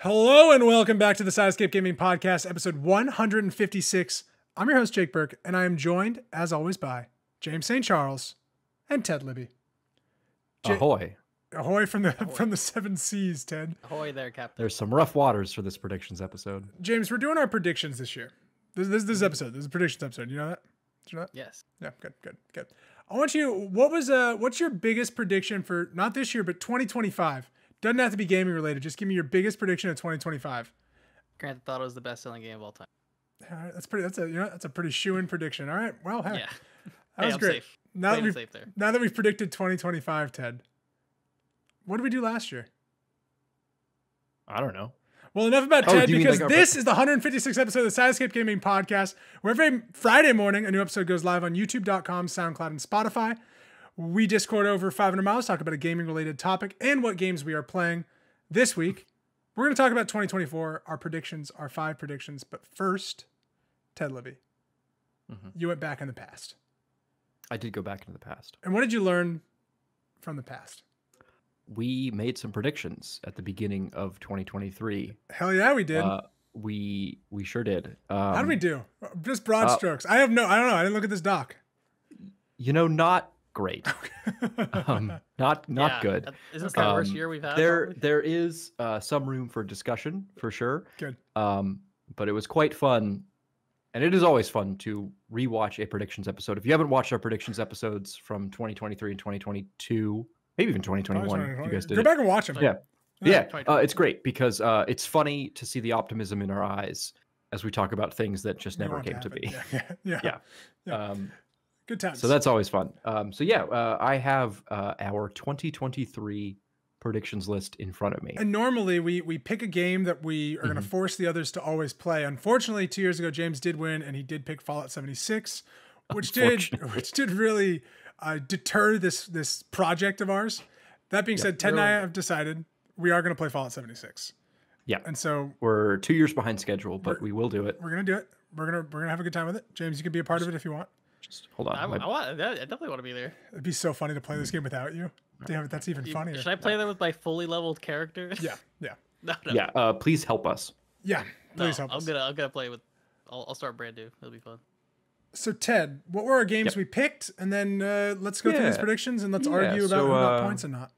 Hello and welcome back to the Sidescape Gaming Podcast, episode 156. I'm your host, Jake Burke, and I am joined, as always, by James St. Charles and Ted Libby. Ahoy. Ahoy from the seven seas, Ted. Ahoy there, Captain. There's some rough waters for this predictions episode. James, we're doing our predictions this year. This episode. This is a predictions episode. You know that? Did you know that? Yes. Yeah, good. I want you, what's your biggest prediction for, not this year, but 2025? Doesn't have to be gaming related. Just give me your biggest prediction of 2025. Grand Theft Auto is the best-selling game of all time. All right, that's a pretty shoo-in prediction. All right, well, hey, Yeah. that was I'm great. safe. Now Safe there. that we've predicted 2025, Ted, what did we do last year? I don't know. Well, enough about Ted, do you mean because like this is the 156th episode of the Sidescape Gaming Podcast, where every Friday morning a new episode goes live on YouTube.com, SoundCloud, and Spotify. We Discord over 500 miles, talk about a gaming-related topic and what games we are playing. This week, we're going to talk about 2024, our predictions, our 5 predictions. But first, Ted Libby, you went back in the past. I did go back into the past. And what did you learn from the past? We made some predictions at the beginning of 2023. Hell yeah, we did. We sure did. How did we do? Just broad strokes. I don't know. I didn't look at this doc. Not great. Not good. Isn't this the worst year we've had? There is some room for discussion for sure. Good. But it was quite fun, and it is always fun to rewatch a predictions episode. If you haven't watched our predictions episodes from 2023 and 2022, maybe even 2021, if you guys did go back and watch them. Yeah. It's great because it's funny to see the optimism in our eyes as we talk about things that just never came to be. Yeah. Good times. So that's always fun. I have our 2023 predictions list in front of me. And normally we pick a game that we are going to force the others to always play. Unfortunately, 2 years ago, James did win, and he did pick Fallout 76, which did really deter this project of ours. That being said, Ted and I have decided we are going to play Fallout 76. Yeah. And so we're 2 years behind schedule, but we will do it. We're going to do it. We're going to have a good time with it. James, you can be a part of it if you want. Just hold on. I definitely want to be there. It'd be so funny to play this game without you. Damn it, that's even funnier. Should I play there with my fully leveled character? Yeah. No. Yeah. Please help us. Yeah. Please help us. I'm gonna play with. I'll start brand new. It'll be fun. So Ted, what were our games we picked, and then let's go through these predictions and let's argue about who got points and not.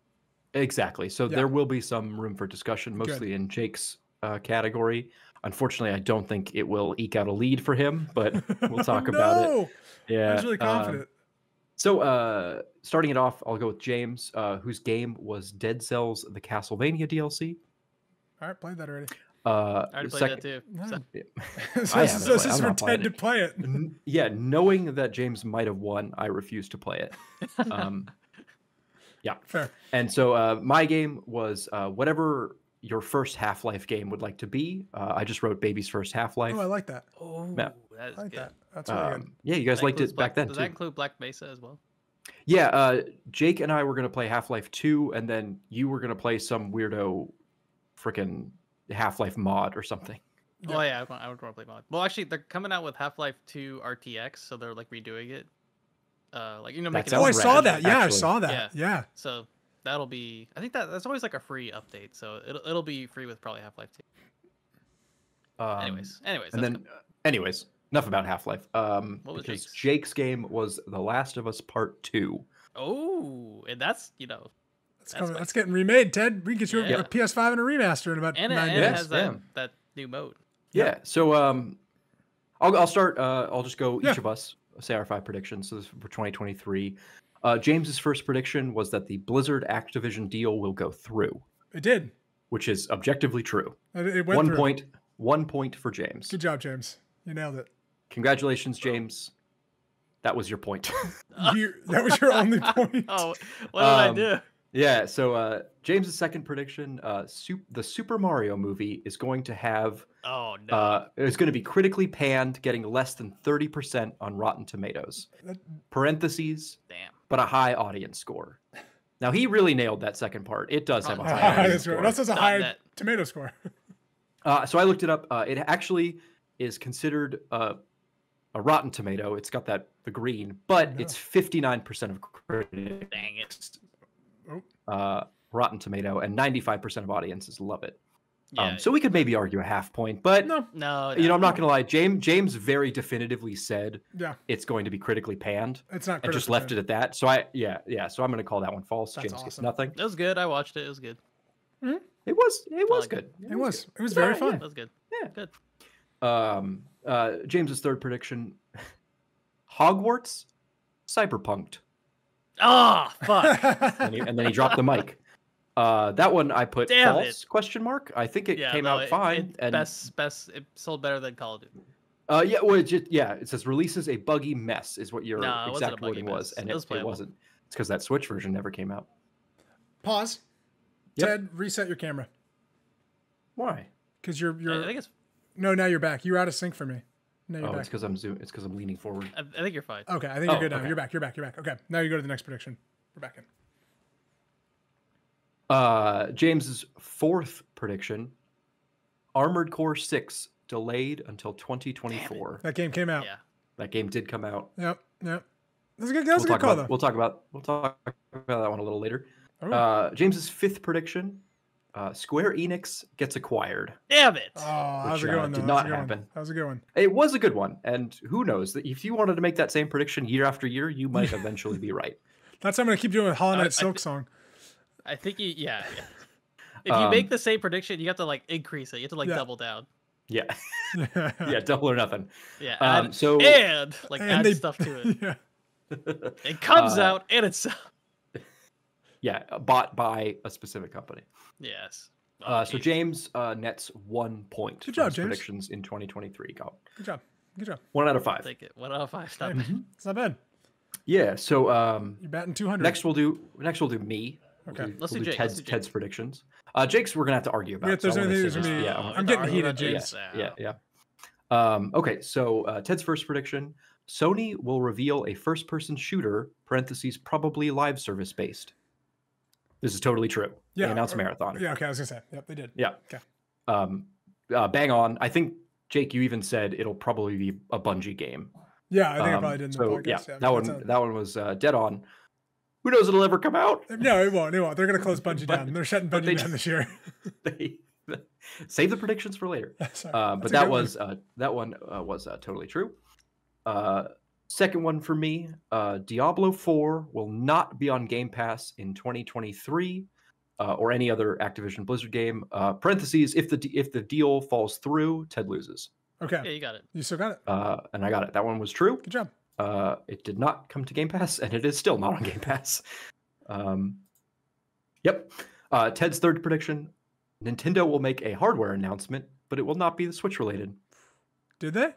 Exactly. So there will be some room for discussion, mostly in Jake's category. Unfortunately, I don't think it will eke out a lead for him, but we'll talk about it. Yeah, I was really confident. So starting it off, I'll go with James, whose game was Dead Cells, the Castlevania DLC. All right, played that already. I already played that too. So this is for Ted to play it. Yeah, knowing that James might have won, I refuse to play it. Yeah. Fair. And so my game was whatever your first Half-Life game would like to be. I just wrote Baby's First Half-Life. Oh, I like that. Oh, yeah. That is I like good. that. That's really good. Yeah, you guys liked it back then Does too. that include Black Mesa as well? Yeah, Jake and I were going to play Half-Life 2, and then you were going to play some weirdo freaking Half-Life mod or something. Yeah. Oh, yeah, I would want to play mod. Well, actually, they're coming out with Half-Life 2 RTX, so they're like redoing it. Making I saw rad, that. Yeah, actually. I saw that. Yeah. So that'll be. I think that's always like a free update, so it'll be free with probably Half-Life 2. Anyways, enough about Half-Life. What was because Jake's? Jake's game was The Last of Us Part 2. Oh, and that's That's getting remade, Ted. We can get you a PS5 and a remaster in about 9 days. it has that new mode. Yeah. So I'll start. I'll just go each of us say our 5 predictions. So this is for 2023. James's first prediction was that the Blizzard Activision deal will go through. It did. Which is objectively true. It went through. 1 point for James. Good job, James. You nailed it. Congratulations, James. That was your point. That was your only point. Oh, what did I do? Yeah, so James's second prediction, the Super Mario movie is going to have... Oh, no. It's going to be critically panned, getting less than 30% on Rotten Tomatoes. Parentheses, damn, but a high audience score. Now, he really nailed that second part. It does have a high audience score. It also has a high tomato score. So I looked it up. It actually is considered a Rotten Tomato. It's got the green, but it's 59% of critics. Dang it. Rotten Tomato, and 95% of audiences love it. Yeah. So we could maybe argue a half point, but No. No. I'm not gonna lie. James very definitively said Yeah. it's going to be critically panned. It's not. And just left it at that. So So I'm gonna call that one false. That's James gets awesome. nothing. It was good. I watched it. It was good. It was like good. It was very fun. That was good. Yeah. Good. James's third prediction: Hogwarts, cyberpunked, Oh, fuck. and then he dropped the mic. That one I put Damn false question mark. I think it came out fine. And best. It sold better than Call of Duty. It says releases a buggy mess is what your No, exact wording was, and it wasn't. It's because that Switch version never came out. Pause. Yep. Ted, reset your camera. Why? Because you're. I think it's. No, now you're back. You were out of sync for me. Now you're back. It's because I'm It's because I'm leaning forward. I think you're fine. Okay, I think you're good now. Okay. You're back. Okay, now you go to the next prediction. We're back in. James's fourth prediction: Armored Core 6 delayed until 2024. That game came out. Yeah. That game did come out. Yep. That's a good call, though. We'll talk about that one a little later. Right. James's fifth prediction: Square Enix gets acquired. Damn it. Oh, how's it which, going? did not happen. That was a good one. It was a good one, and who knows? If you wanted to make that same prediction year after year, you might eventually be right. That's what I'm gonna keep doing with Hollow Knight Silk Song. I think yeah. If you make the same prediction, you have to like increase it. You have to like double down. Yeah. Yeah, double or nothing. Yeah. Add stuff to it. Yeah. It comes out and it's. Yeah, bought by a specific company. Yes. So James nets 1 point. Good job, his James. predictions in 2023. Good job. 1 out of 5. Take it. 1 out of 5. Stop. It's not bad. Yeah. So You're batting 200. next we'll do me. Okay. Let's We'll do do Jake. Ted's predictions. Jake's we're gonna have to argue about. If there's so I wanna anything say there's gonna just- be, yeah, I'm getting heated, James. Yeah. Okay, so Ted's first prediction: Sony will reveal a first-person shooter (parentheses probably live service based). This is totally true. Yeah. They announced Marathon. Yeah. Okay. I was gonna say. Yep, they did. Yeah. Okay. Bang on. I think Jake, you even said it'll probably be a Bungie game. Yeah, I think I probably did in the So podcast. yeah, that one was dead on. Who knows it'll ever come out? No, it won't. They're gonna close Bungie down. They're shutting Bungie down this year. They save the predictions for later. Sorry. But that one was totally true. Second one for me: Diablo 4 will not be on Game Pass in 2023 or any other Activision Blizzard game. Parentheses: if the deal falls through, Ted loses. Okay. Yeah, you got it. You still got it. And I got it. That one was true. Good job. It did not come to Game Pass, and it is still not on Game Pass. Yep. Ted's third prediction: Nintendo will make a hardware announcement, but it will not be the Switch related. Did they?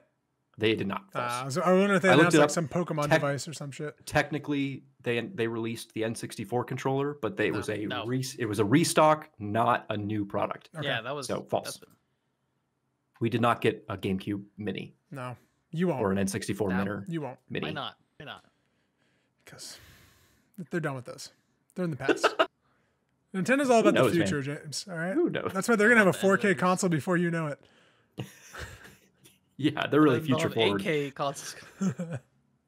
They did not. False. So I wonder if they I announced looked it like up. some Pokemon device or some shit. Technically, they released the N64 controller, but it was a restock, not a new product. Okay. Yeah, that was So false. We did not get a GameCube Mini No, you won't. or an N64 You won't. Mini. Why not? Why not? Because they're done with those. They're in the past. Nintendo's all about knows, the future, man? James. All right. Who knows? That's why they're gonna have a 4K console before you know it. Yeah, they're really future forward. 8K consoles.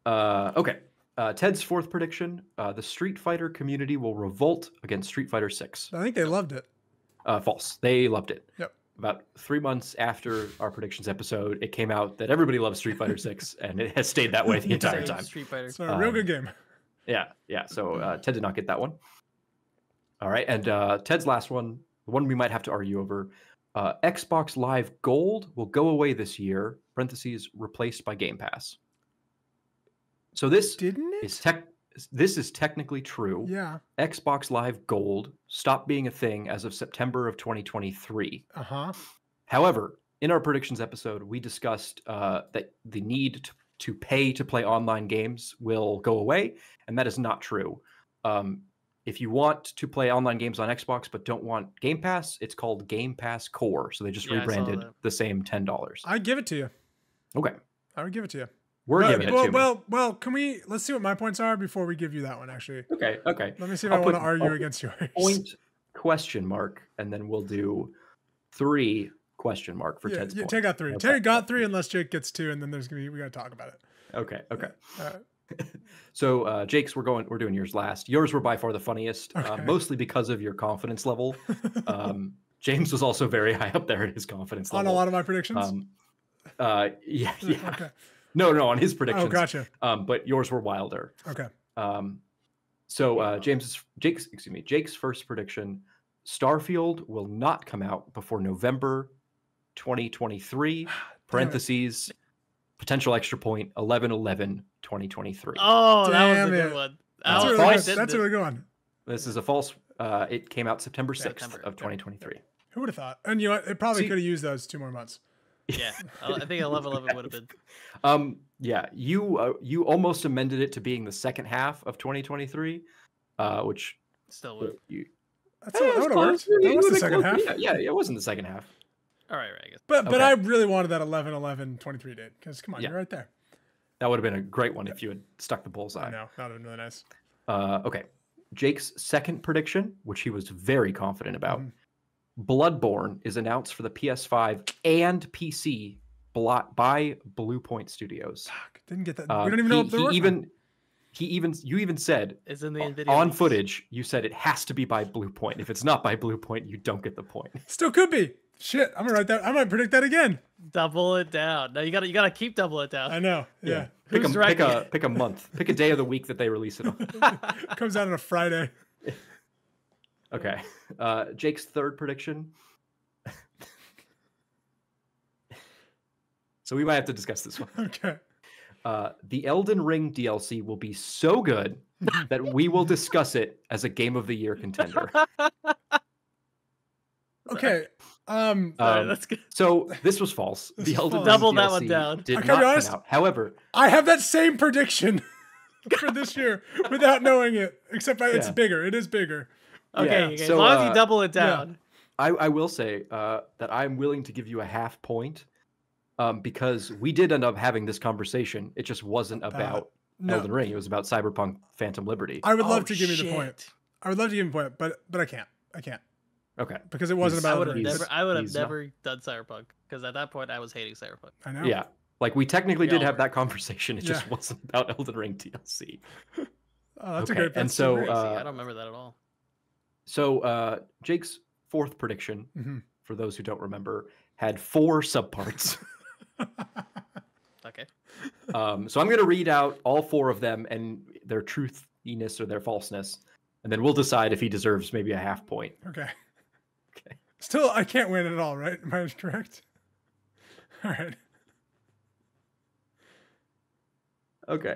Okay. Ted's fourth prediction: the Street Fighter community will revolt against Street Fighter 6. I think they loved it. False. They loved it. Yep. About 3 months after our predictions episode, it came out that everybody loves Street Fighter 6, and it has stayed that way the entire time. Street Fighter. It's a real good game. Yeah. So Ted did not get that one. All right, and Ted's last one, the one we might have to argue over: Xbox Live Gold will go away this year. (Parentheses replaced by Game Pass). So this Didn't it? This is technically true. Yeah. Xbox Live Gold stopped being a thing as of September of 2023. However, in our predictions episode, we discussed that the need to pay to play online games will go away, and that is not true. If you want to play online games on Xbox but don't want Game Pass, it's called Game Pass Core. So they just rebranded the same $10. I'd give it to you. Okay. I would give it to you. We're giving it to me. Well, let's see what my points are before we give you that one, actually. Okay. Let me see if I want to argue against yours. Point question mark, and then we'll do 3 question mark for Ted's point. Terry got 3. Terry got 3 unless Jake gets 2, and then we got to talk about it. Okay. So Jake's, we're doing yours last. Yours were by far the funniest, mostly because of your confidence level. James was also very high up there in his confidence level. On a lot of my predictions? Yeah. Okay. No, on his predictions. Oh, gotcha. But yours were wilder. Okay. So Jake's first prediction: Starfield will not come out before November 2023. Parentheses, potential extra point 11/11/2023. Oh, that was a Damn good it. one. That's a really good one. This is a false. It came out September 6th of 2023. Who would have thought? And you know what? It probably could have used those 2 more months. Yeah, I think 11/11 would have been. Yeah, you almost amended it to being the second half of 2023, which Still would. That would have worked. That was the second half. Yeah, it wasn't the second half. All right, I guess. But I really wanted that 11/11/23 date because come on, you're right there. That would have been a great one if you had stuck the bullseye. I know, that would have been really nice. Okay, Jake's second prediction, which he was very confident about. Bloodborne is announced for the PS5 and PC by Blue Point Studios. Fuck, didn't get that. We don't even know what they're working on. You even said it's in the NVIDIA on leaks. footage. You said it has to be by Blue Point. If it's not by Blue Point, you don't get the point. Still could be. Shit, I'm gonna write that. I might predict that again. Double it down. No, you gotta keep double it down. I know. Yeah. Pick a month. Pick a day of the week that they release it on. Comes out on a Friday. Okay. Jake's third prediction. So we might have to discuss this one. Okay. The Elden Ring DLC will be so good that we will discuss it as a Game of the Year contender. Okay. Sorry, that's good. So this was false. The Elden Ring Double DLC that one down. did I not gotta be come honest, out. However, I have that same prediction for this year without knowing it, except it's bigger. It is bigger. Okay, Yeah. as So, long as you double it down. I will say that I'm willing to give you a half point because we did end up having this conversation. It just wasn't about Elden Ring. It was about Cyberpunk Phantom Liberty. I would love to give you the point. I would love to give you the point, but I can't. I can't. Okay. Because it wasn't about I would have he's never done Cyberpunk because at that point I was hating Cyberpunk. I know. Yeah. Like we technically did all have were. that conversation. It just wasn't about Elden Ring DLC. Oh, that's Okay, a great. and That's so, great. I don't remember that at all. So Jake's fourth prediction, for those who don't remember, had 4 subparts. Okay. So I'm going to read out all 4 of them and their truthiness or their falseness, and then we'll decide if he deserves maybe a half point. Okay. Okay. Still, I can't win at all, right? Am I correct? All right. Okay.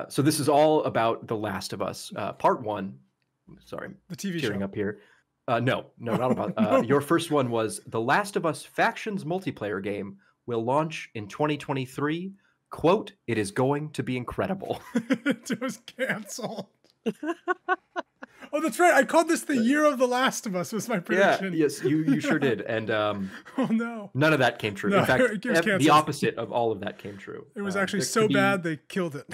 So this is all about The Last of Us, part 1. Sorry, The TV tearing show. up here. No, not about. Your first one was The Last of Us Factions multiplayer game will launch in 2023. Quote, it is going to be incredible. It was canceled. Oh, that's right. I called this the year of The Last of Us was my prediction. Yeah, yes, you sure did. And oh, no. none of that came true. No, In fact, it was the canceled. opposite of all of that came true. It was actually there so could be bad they killed it.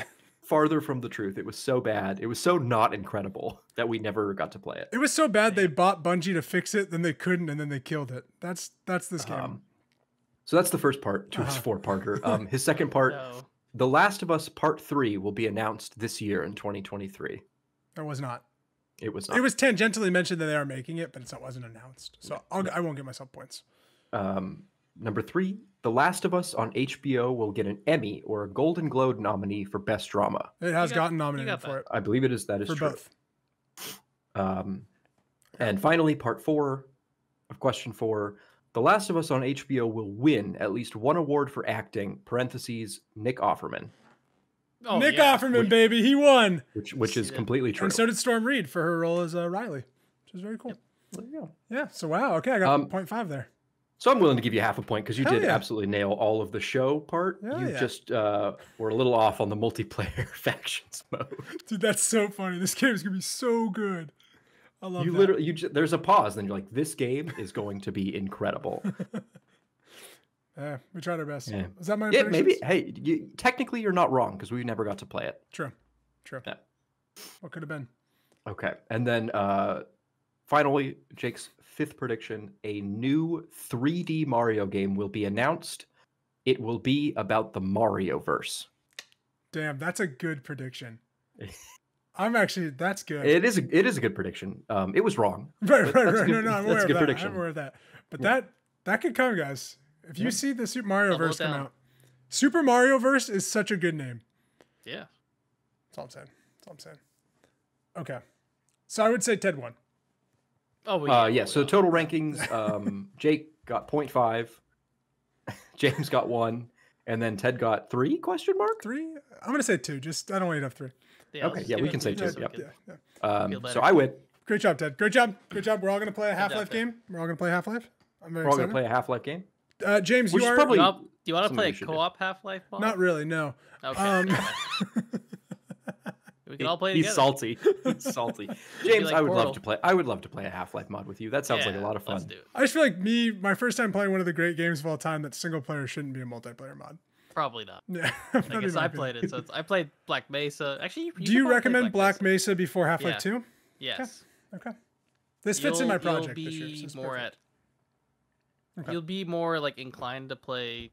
farther from the truth. It was so bad. It was so not incredible that we never got to play it. It was so bad they bought Bungie to fix it, then they couldn't, and then they killed it. That's this game. So that's the first part to his 4-parter. His second part, No. The Last of Us Part 3 will be announced this year in 2023. That was not. It was not. It was tangentially mentioned that they are making it, but it wasn't announced. So I won't give myself points. Number 3, The Last of Us on HBO will get an Emmy or a Golden Globe nominee for Best Drama. It has gotten you nominated got for it. I believe that is For true. both. And finally, part 4 of question 4, The Last of Us on HBO will win at least one award for acting, parentheses, Nick Offerman, Oh, Nick yeah. Offerman, baby. He won. which is completely true. And so did Storm Reed for her role as Riley, which is very cool. There you go. Yeah. So, wow. Okay. I got 0.5 there. So I'm willing to give you half a point because you Hell did yeah. absolutely nail all of the show part. Hell You yeah. just were a little off on the multiplayer factions mode. Dude, that's so funny. This game is going to be so good. I love You that. literally, there's a pause, then you're like, this game is going to be incredible. Yeah, we tried our best. Yeah. Is that my Yeah, maybe. predictions? Hey, technically you're not wrong because we never got to play it. True. Yeah. What could have been? Okay, and then finally, Jake's 5th prediction: a new 3D Mario game will be announced. It will be about the Mario verse. Damn, that's a good prediction. That's good. It is a good prediction. It was wrong. Right. No, I'm aware That's a of good that. prediction. I'm aware of that. But that could come, guys. If you see the Super Mario Verse come out, Super Mario Verse is such a good name. Yeah. That's all I'm saying. Okay. So I would say Ted won. Oh, well, yeah. So total rankings, Jake got 0.5, James got 1, and then Ted got 3 ? 3? I'm going to say 2. Just, I don't want you to have 3. Yeah, okay. Yeah, we can say 2. Yep. Yeah. So I win. Great job, Ted. Great job. We're all going to play a Half-Life game. We're all going to play Half-Life. I'm very We're all excited. going to play a Half-Life game. James, Which you is are... probably Do you want to play a we should do. co-op Half-Life? Not really, no. Okay. We can all play together. He's salty. He's salty. James, like I would Portal. love to play. I would love to play a Half-Life mod with you. That sounds like a lot of Let's fun. do it. I just feel like my first time playing one of the great games of all time, that single player shouldn't be a multiplayer mod. Probably not. Yeah. I guess I played it. So I played Black Mesa. Actually, Do you recommend Black Mesa before Half-Life 2? Yes. Okay. This fits in my project You'll this year. be So it's more perfect. Okay. You'll be more like inclined to play.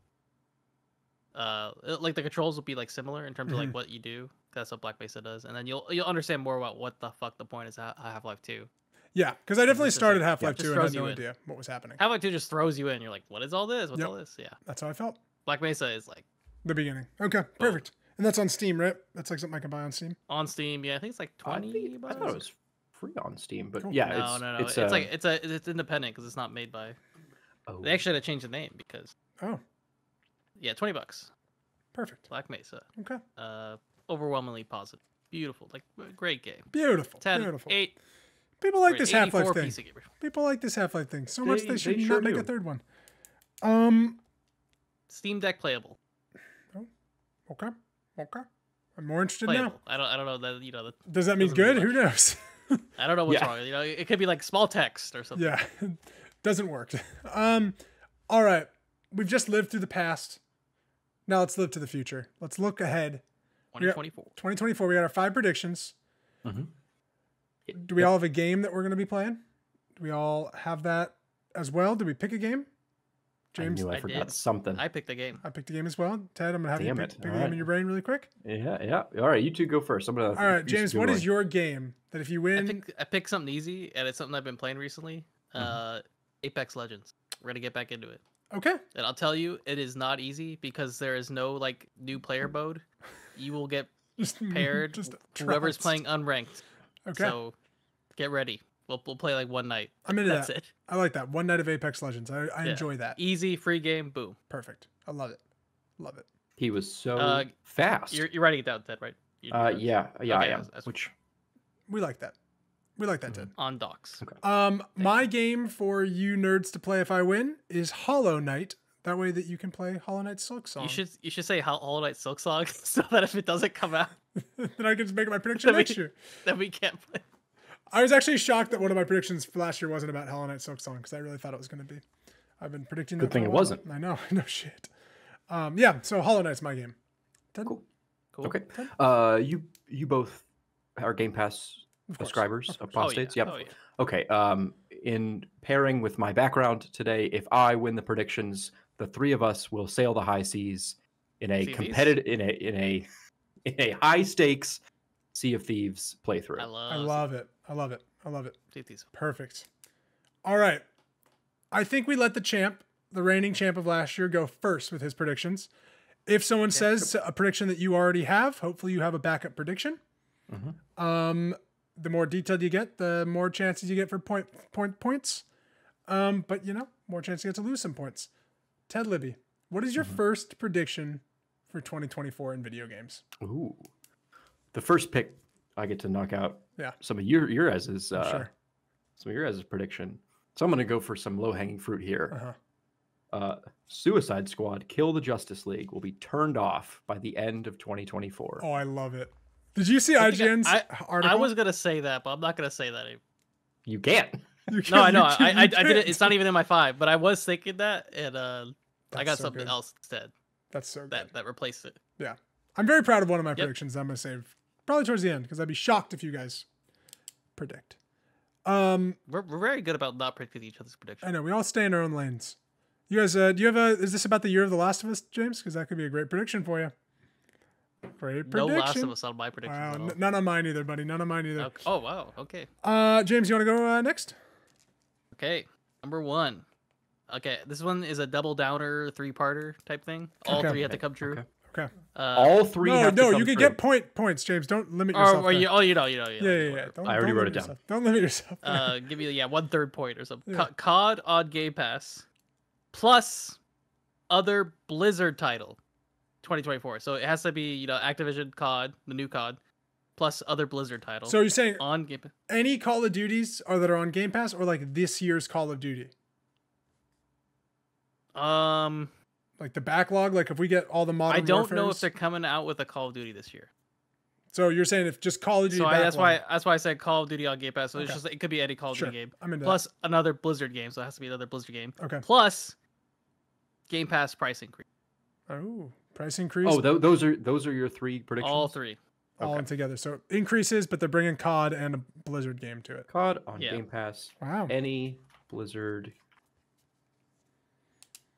Like the controls will be like similar in terms of like what you do. That's what Black Mesa does, and then you'll understand more about what the fuck the point is Half-Life 2. Yeah, because I definitely started Half-Life just 2 and had throws no you in. idea what was happening. Half-Life 2 just throws you in. You're like, what is all this? What's all this? Yeah. That's how I felt. Black Mesa is like The beginning. Okay, perfect. And that's on Steam, right? That's like something I can buy on Steam. on Steam. Yeah, I think it's like I 20 bucks. thought it was free on Steam, but Cool. yeah, No. It's like it's independent because it's not made by. Oh. They actually had to change the name because Oh, yeah, $20. perfect. Black Mesa. Okay. Overwhelmingly positive. Beautiful. Like great game. Beautiful. 10, Beautiful. 8. People like Great. this Half-Life 84 thing. piece of game. People like this Half-Life thing so much they should sure not make do. a third one. Steam Deck playable. Okay. I'm more interested now. Playable. I don't know that Does that mean doesn't mean good? Who much. knows? I don't know what's Yeah. wrong. It could be like small text or something. Yeah. Doesn't work. All right. We've just lived through the past. Now let's live to the future. Let's look ahead. 2024. 2024. We got our 5 predictions. Mm-hmm. Do we all have a game that we're going to be playing? Do we all have that as well? Did we pick a game? James? I knew I I forgot did. something. I picked the game. I picked a game as well. Ted, I'm going to have Damn you it. pick a All game right. in your brain really quick. Yeah. All right, you two go first. I'm gonna. All right, James, what is your game that if you win... I picked something easy, and it's something I've been playing recently. Apex Legends. We're gonna get back into it, Okay. and I'll tell you, it is not easy because there is no like new player mode. You will get Just paired just whoever's trounced. playing unranked. Okay. So get ready. We'll play like one night. I'm into That's that. it. I like that. One night of Apex Legends. I Yeah. enjoy that. Easy, free game. Boom. Perfect. I love it. Love it. He was so fast. You're writing it down, Ted, right? Yeah, I Okay, am. that's Which We like that. We like that, Ted. on docs. okay. My game for you nerds to play if I win is Hollow Knight. That way that you can play Hollow Knight Silk Song. You should say Hollow Knight Silk Song so that if it doesn't come out, Then I can just make my prediction Then next year. then we can't play. I was actually shocked that one of my predictions for last year wasn't about Hollow Knight Silk Song because I really thought it was going to be. I've been predicting that. Good thing for a it while. wasn't. I know. No shit. Yeah. So Hollow Knight's my game. Ted? Cool. Cool. Okay. You both are Game Pass Of course, subscribers, of course. apostates. Yep. Oh, yeah. Okay. In pairing with my background today, if I win the predictions, the 3 of us will sail the high seas in a Sea of competitive, in a high stakes Sea of Thieves playthrough. I I love it. I love it. I love it. CTs. Perfect. All right. I think we let the reigning champ of last year, go first with his predictions. If someone says a prediction that you already have, hopefully you have a backup prediction. The more detailed you get, the more chances you get for points. But more chance you get to lose some points. Ted Libby, what is your first prediction for 2024 in video games? Ooh. The first pick, I get to knock out Yeah. some of your guys's Sure. some of your guys' prediction. So I'm going to go for some low-hanging fruit here. Uh-huh. Suicide Squad Kill the Justice League will be turned off by the end of 2024. Oh, I love it. Did you see IGN's article? I was gonna say that, but I'm not gonna say that anymore. You can't. You No, I know. can't- I you did it. can't. It's not even in my 5, but I was thinking that, and I That's got so something good. else instead That's so good. that replaced it. Yeah. I'm very proud of one of my predictions I'm going to save probably towards the end because I'd be shocked if you guys predict. We're very good about not predicting each other's predictions. I know. We all stay in our own lanes. You guys, do you have is this about the year of The Last of Us, James? Because that could be a great prediction for you. Great No prediction. Last of Us on my predictions Wow, at all. none on mine either, buddy. None on mine either. Okay. Oh wow. Okay. James, you want to go next? Okay. Number 1. Okay, this one is a double downer 3-parter type thing. All Okay. 3 have to come true. Okay. All 3 have to No, come you can true. get points, James. Don't limit yourself. Or there. you know. Yeah. Whatever. I already wrote it down. Yourself. Don't limit yourself. Give me 1/3 point or something. Yeah. COD on Game Pass plus other Blizzard title 2024. So it has to be, Activision COD, the new COD, plus other Blizzard title. So you're saying on Game Pass. any Call of Duties that are on Game Pass, or like this year's Call of Duty? Like the backlog, like if we get all the modern I don't know Warfares? if they're coming out with a Call of Duty this year. So you're saying if just Call of Duty So backlog. that's why I said Call of Duty on Game Pass. So Okay. it's just, it could be any Call of Sure. Duty game. I'm into Plus another Blizzard game, so it has to be another Blizzard game. Okay. Plus Game Pass price increase. Oh, price increase. Oh, those are your 3 predictions. All 3. all okay. in together. So increases, but they're bringing COD and a Blizzard game to it. COD on Yeah. Game Pass. Wow. Any Blizzard.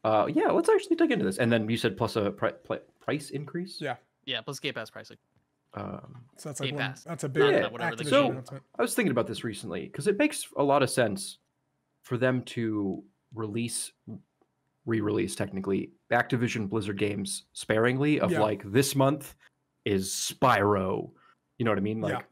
Yeah, let's actually dig into this. And then you said plus a price increase. Yeah. Yeah, plus Game Pass pricing. So that's like Game one, Pass. that's a Not- big not whatever the Activision game- announcement. I was thinking about this recently because it makes a lot of sense for them to re-release technically Activision Blizzard games sparingly of Yeah. like this month is Spyro. You know what I mean? Like,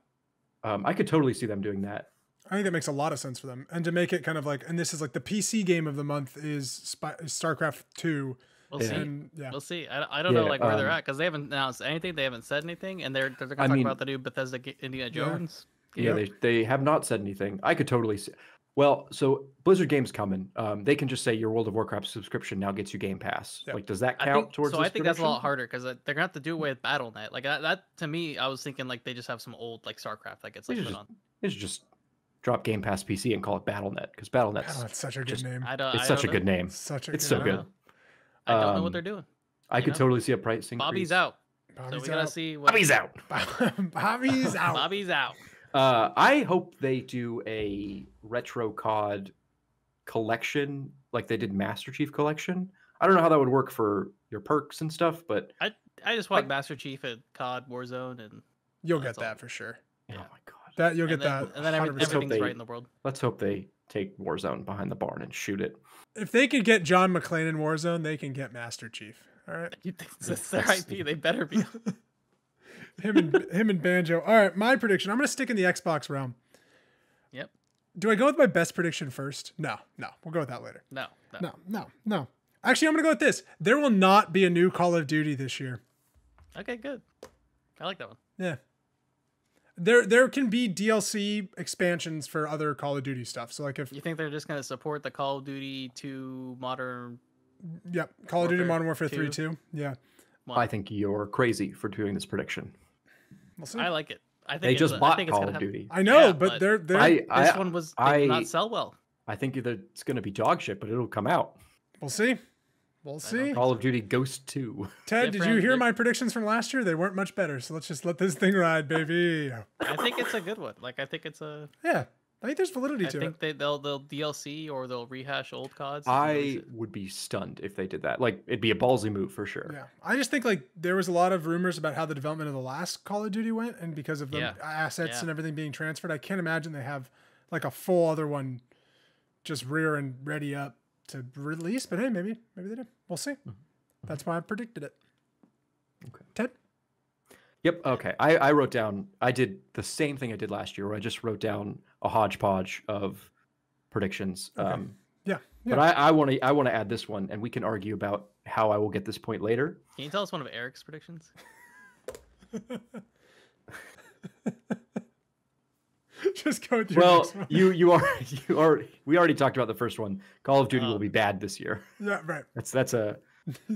I could totally see them doing that. I think that makes a lot of sense for them. And to make it kind of like, and this is like the PC game of the month is StarCraft 2. We'll Yeah. see. And yeah. We'll see. I don't know Yeah, like where they're at because they haven't announced anything. They haven't said anything, and they're going to talk mean- about the new Bethesda Indiana Jones. Yeah, they have not said anything. I could totally see. Well, so Blizzard games coming. They can just say your World of Warcraft subscription now gets you Game Pass. Yeah. Like, does that I count think towards? so. This I think that's a prediction? lot harder because they're gonna have to do away with BattleNet. Like that to me, I was thinking like they just have some old like StarCraft that gets They like should put just, on. they should just drop Game Pass PC and call it BattleNet because BattleNet's That's such a good just- name. it's such a good name. Such a It's good so name. good. I don't know what Um, they're doing. I you could know? totally see a price increase. Bobby's out, so Bobby's we gotta out. see. What... Bobby's out. Bobby's out. Bobby's out. I hope they do a retro COD collection like they did Master Chief Collection. I don't know how that would work for your perks and stuff, but I just want Master Chief at COD Warzone, and You'll That's get all. that for sure. oh Yeah. my god. That you'll get and then, that. and then 100%. everything's they- right in the world. Let's hope they take Warzone behind the barn and shoot it. If they could get John McClane in Warzone, they can get Master Chief. All right. You think that's their IP? They better be. him and Banjo. All right, my prediction. I'm gonna stick in the Xbox realm. Yep. Do I go with my best prediction first? No. We'll go with that later. No. No. Actually, I'm gonna go with this. There will not be a new Call of Duty this year. Okay, good. I like that one. Yeah. There can be DLC expansions for other Call of Duty stuff. So like if You think they're just gonna support the Call of Duty 2 Modern? yep, Call of Duty Warfare Modern Warfare 3 2? too. Yeah. One? I think you're crazy for doing this prediction. We'll see. I like it. I think They it's- just I bought think it's Call gonna of have- Duty. I know, Yeah, but but they're This one did not sell well. I think that it's going to be dog shit, but it'll come out. we'll see. We'll see. Call of Duty Ghost 2. Ted, did you Different- hear my predictions from last year? They weren't much better. So let's just let this thing ride, baby. I think it's a good one. Like I think it's a. Yeah. I think there's validity I to think it. they'll DLC or they'll rehash old CODs. I would be stunned if they did that. Like, it'd be a ballsy move for sure. Yeah. I just think like there was a lot of rumors about how the development of the last Call of Duty went, and because of the Yeah. assets Yeah. and everything being transferred, I can't imagine they have like a full other one just rear and ready up to release. But hey, maybe they did. We'll see. That's why I predicted it. Okay. Ted? Yep. Okay. I wrote down, I did the same thing I did last year where I just wrote down a hodgepodge of predictions. Okay. Yeah. But I want to add this one, and we can argue about how I will get this point later. Can you tell us one of Eric's predictions? Just go with your Well, next one. we already talked about the first one. Call of Duty will be bad this year. Yeah, right. That's an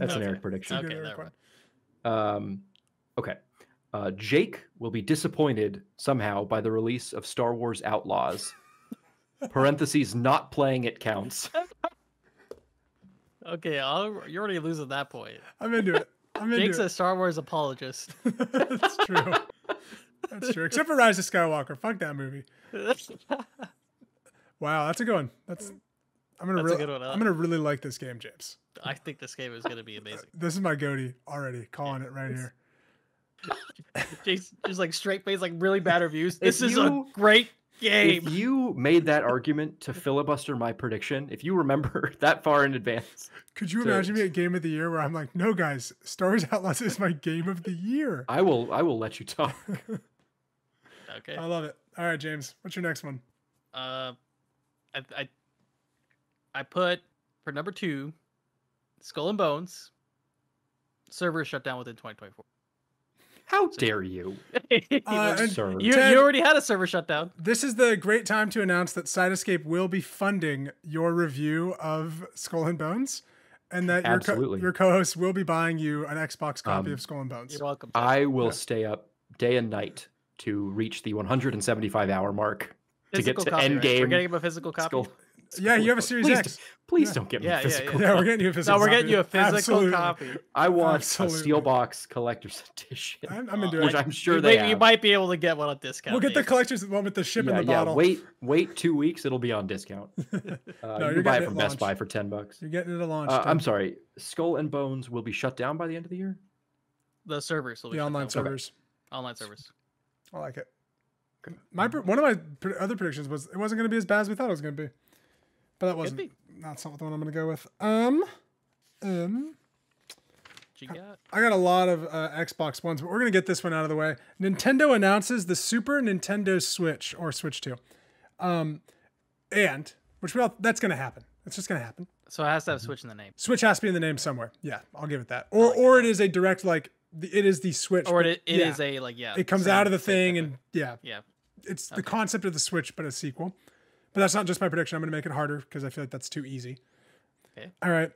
Okay. Eric prediction. Good Okay, Eric never one. mind. Okay. Jake will be disappointed somehow by the release of Star Wars Outlaws. Parentheses, not playing it counts. Okay, you're already losing that point. I'm into it. Jake's a Star Wars apologist. That's true. That's true. Except for Rise of Skywalker. Fuck that movie. Wow, that's a good one. I'm That's a good one, huh? I'm gonna really like this game, James. I think this game is gonna be amazing. This is my goatee already. Calling it right here. Just like straight face, like really bad reviews. This is a you- great game. If you made that argument to filibuster my prediction, if you remember that far in advance, Could you imagine me at Game of the Year where I'm like, no, guys, Star Wars Outlaws is my Game of the Year? I will let you talk. Okay. I love it. All right, James, what's your next one? I put for number 2, Skull and Bones. Server shut down within 2024. How dare you? and Sir. You Ted- already had a server shutdown. This is the great time to announce that Sidescape will be funding your review of Skull and Bones, and that Absolutely. your co-host will be buying you an Xbox copy of Skull and Bones. You're welcome. Ted. I will stay up day and night to reach the 175-hour mark Physical to get to copy, end right? game. We're getting him a physical copy. Skull- Yeah, you have a Series please, X. Please don't get me Yeah, a yeah, physical. yeah. Yeah, we're getting you a physical. No, we're getting copy. you a physical Absolutely. copy. I want Absolutely. a Steelbox collector's edition, I'm into which it. I'm sure they You have. might be able to get one on discount. We'll get the maybe. collector's one with the ship in the bottle. Wait 2 weeks, it'll be on discount. You you're can buy getting it from at Best Buy launch. for $10. You're getting it at launch. I'm Ted. sorry. Skull and Bones will be shut down by the end of the year. The servers. Will be The shut online down. servers. Online servers. I like it. One of my other predictions was it wasn't going to be as bad as we thought it was going to be, but that wasn't. be. That's not the one I'm going to go with. What you got? I got a lot of Xbox Ones, but we're going to get this one out of the way. Nintendo announces the Super Nintendo Switch, or Switch 2. That's going to happen. It's just going to happen. So it has to have Switch in the name. Switch has to be in the name somewhere. Yeah, I'll give it that. Or it is a direct, it is the Switch. Or but it is a, It comes out of the thing, and Yeah. it's the concept of the Switch, but a sequel. But that's not just my prediction. I'm going to make it harder because I feel like that's too easy. Okay. All right.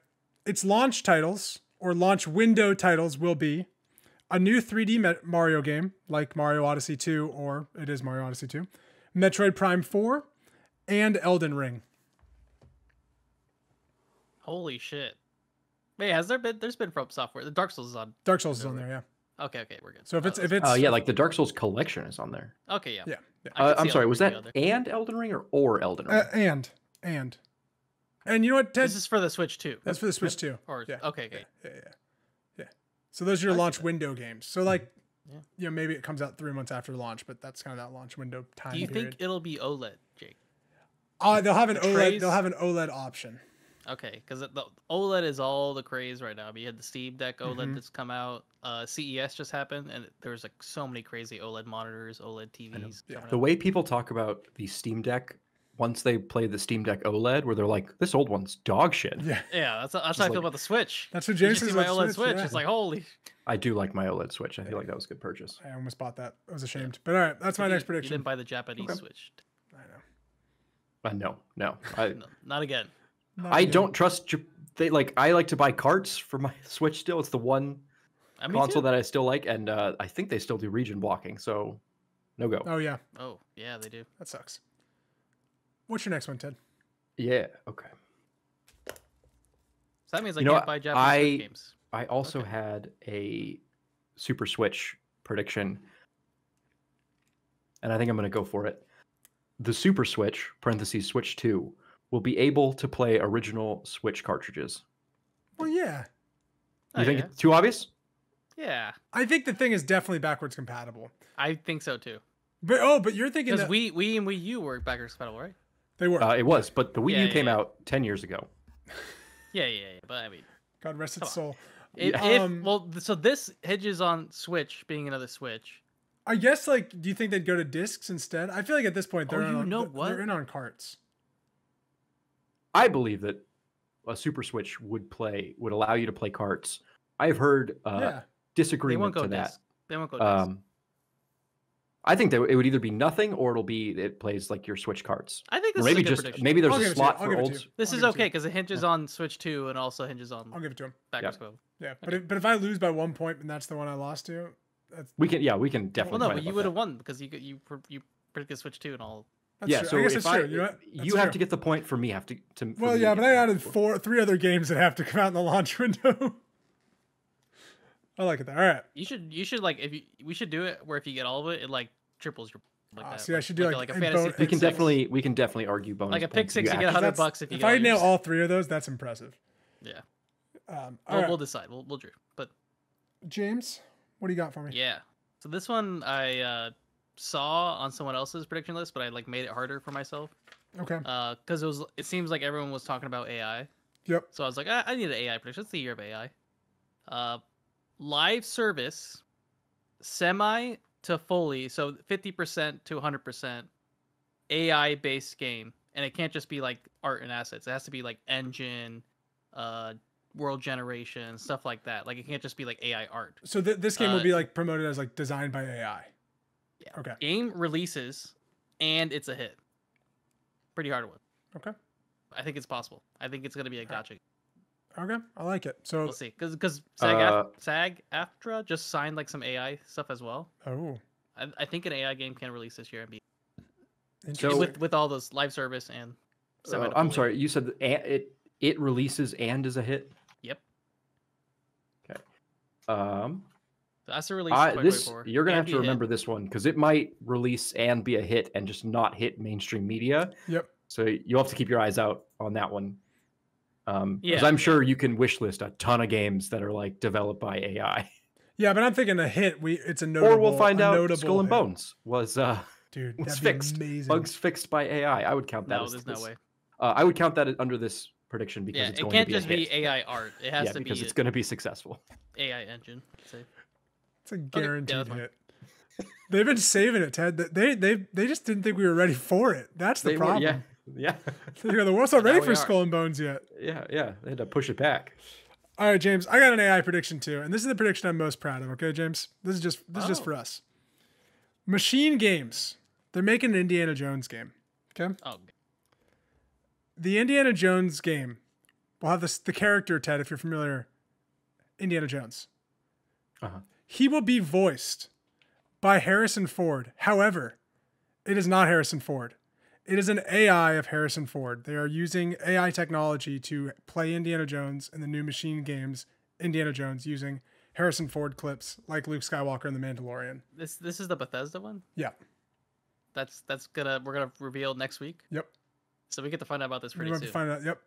Its launch titles or launch window titles will be a new 3D Mario game like Mario Odyssey 2, or it is Mario Odyssey 2, Metroid Prime 4, and Elden Ring. Holy shit. Wait, there's been From Software. The Dark Souls is on. Dark Souls is on there, yeah. Okay, we're good. So if it's Like the Dark Souls collection is on there. Okay, yeah. yeah. I could I'm see sorry, Elden was Ring that being on and Elden Ring or Elden Ring? And you know what, Ted? This is for the Switch too. That's for the Switch too. Or Yeah. okay. Yeah. So those are your I see launch that. window games. So maybe it comes out 3 months after launch, but that's kind of that launch window time Do you period. think it'll be OLED, Jake? They'll have an OLED. trays? They'll have an OLED option. Okay, because the OLED is all the craze right now. I mean, you had the Steam Deck OLED that's come out. CES just happened, and there's like so many crazy OLED monitors, OLED TVs. coming The out. way people talk about the Steam Deck once they play the Steam Deck OLED, where they're like, "This old one's dog shit." Yeah, Yeah, that's how I feel about the Switch. that's what You James just says see my about OLED Switch. yeah. It's like holy. I do like my OLED Switch. I feel like that was a good purchase. I almost bought that. I was ashamed. But all right, that's my next You prediction. didn't buy the Japanese Switch. I know. No. No, not again. I don't trust. I like to buy carts for my Switch still. It's the one I mean, console that I still like, and I think they still do region blocking. So, no go. Oh yeah, Oh yeah, they do. that sucks. What's your next one, Ted? Yeah. Okay. So that means I You know can't what? buy Japanese Switch games. I also Okay. had a Super Switch prediction, and I think I'm going to go for it. The Super Switch (parentheses Switch 2) will be able to play original Switch cartridges. Well, yeah. Oh, You think yeah. it's too obvious? Yeah, I think the thing is definitely backwards compatible. I think so too. But you're thinking Because that Wii and Wii U were backwards compatible, right? they were. It was, but the Wii Yeah, U yeah, came yeah. out 10 years ago. Yeah. But I mean, God rest its come soul. so this hinges on Switch being another Switch. I guess do you think they'd go to discs instead? I feel like at this point they're Oh, you know what? they're in on carts. I believe that a Super Switch would allow you to play carts. I've heard Yeah. They won't disagreement go to that. disc. They won't go disc. I think that it would either be nothing or it plays like your Switch carts. I think Or this maybe is a good just prediction. maybe there's I'll a give it to you. slot I'll for give it to old. you. This I'll is give it to okay you. because it hinges on Switch 2 and also hinges on I'll give it to him. backwards Yeah. compatible. Yeah, but if I lose by 1 point and that's the one I lost to, that's We can definitely. Well, no, fight but you about would have that. won because you predicted Switch 2 and all. that's true. So I guess if that's true. You know what? That's you have true. to get the point for me. For Well, me yeah, to but get I the added point. 3 other games that have to come out in the launch window. I like it. All right. You should like we should do it where if you get all of it, it like triples your like that. See, I should do like a in fantasy. bonus- We pick can six. definitely argue bonus. Like a pick points. six, you get actually- $100 if you If get I all nail yours. all 3 of those, that's impressive. Yeah. All We'll right. decide. We'll drew. But James, what do you got for me? yeah, So this one I saw on someone else's prediction list, but I like made it harder for myself. Okay. Because it seems like everyone was talking about AI. Yep. So I was like, I need an AI prediction. It's the year of AI. Live service, semi to fully, so 50% to 100% AI based game, and it can't just be like art and assets. It has to be like engine, world generation, stuff like that. Like it can't just be like AI art. So this game will be like promoted as like designed by AI. Yeah. Okay. Game releases, and it's a hit. Pretty hard one. Okay. I think it's possible. I think it's gonna be a gotcha. Okay, I like it. So We'll see, because SAG-AFTRA just signed like some AI stuff as well. Oh. I think an AI game can release this year and be So with all those live service and. I'm sorry, you said it releases and is a hit. Yep. Okay. That's a release. 2024. You're gonna have to remember this one because it might release and be a hit and just not hit mainstream media. Yep. So you'll have to keep your eyes out on that one. Because I'm sure you can wish list a ton of games that are like developed by AI. Yeah, but I'm thinking a hit. It's a notable. Or we'll find out notable Skull and hit. Bones was Dude, was that'd fixed. be amazing. Bugs fixed by AI. I would count that. No, as there's this. no way. I would count that under this prediction because it's it going can't to be just a hit. be AI art. It has to because be it's going to be successful. AI engine. So. It's a guaranteed fine. hit. They've been saving it, Ted. They just didn't think we were ready for it. That's the problem. Yeah. The world's not ready now for we are. Skull and Bones yet. Yeah. They had to push it back. All right, James. I got an AI prediction too, and this is the prediction I'm most proud of. Okay, James. This is just for us. Machine Games. They're making an Indiana Jones game. Okay. Oh. The Indiana Jones game will have the character, Ted, if you're familiar, Indiana Jones. Uh-huh. He will be voiced by Harrison Ford. However, it is not Harrison Ford. It is an AI of Harrison Ford. They are using AI technology to play Indiana Jones in the new Machine Games Indiana Jones using Harrison Ford clips like Luke Skywalker and The Mandalorian. This is the Bethesda one? Yeah. We're gonna reveal next week. Yep. So we get to find out about this pretty We're soon. going to find out. Yep.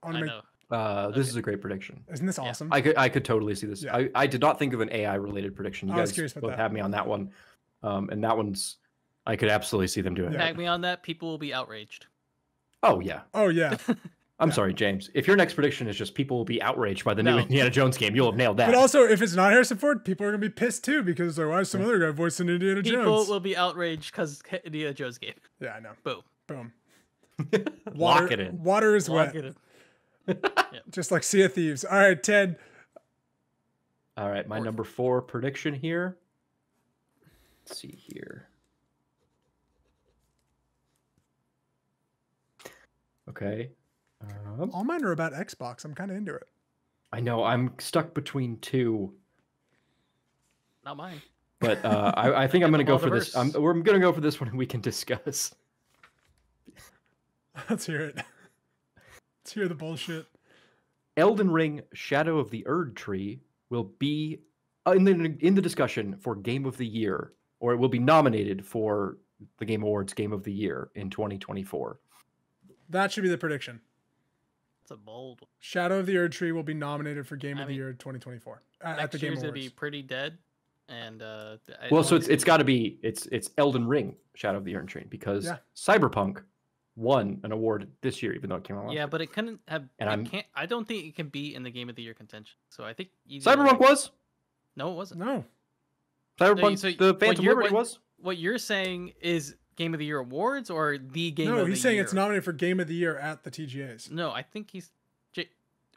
I know. This is a great prediction. Isn't this awesome? I could totally see this. Yeah. I did not think of an AI related prediction. You I was guys curious about both that. had me on that one. And that one's I could absolutely see them doing Yeah. that. Tag me on that. People will be outraged. Oh yeah. Oh, yeah. I'm sorry, James. If your next prediction is just people will be outraged by the new No. Indiana Jones game, you'll have nailed that. But also, if it's not Harrison Ford, people are going to be pissed too because like, why is some other guy voicing Indiana People Jones? will be outraged because Indiana Jones game. Yeah, I know. Boom. Boom. Lock it in. Water is Lock wet. it in. Just like Sea of Thieves. All right, Ted. All right, my number 4 prediction here. Let's see here. Okay. All mine are about Xbox. I'm kind of into it. I know I'm stuck between 2, Not mine. but I think I'm going to go for this. Multiverse. We're going to go for this one, and we can discuss. Let's hear it. Let's hear the bullshit. Elden Ring: Shadow of the Erd Tree will be in the discussion for Game of the Year, or it will be nominated for the Game Awards Game of the Year in 2024. That should be the prediction. It's a bold one. Shadow of the Erd Tree will be nominated for Game of the Year 2024 at the Next Game year's Awards. gonna be pretty dead, and Well, so it's got to be it's Elden Ring: Shadow of the Erd Tree because Cyberpunk won an award this year, even though it came out last year. but it couldn't have. And I don't think it can be in the Game of the Year contention. So I think Cyberpunk was. No, it wasn't. No. Cyberpunk, so the Phantom Liberty was. What you're saying is Game of the Year awards or the Game of the Year? No, he's saying it's nominated for Game of the Year at the TGAs. No, I think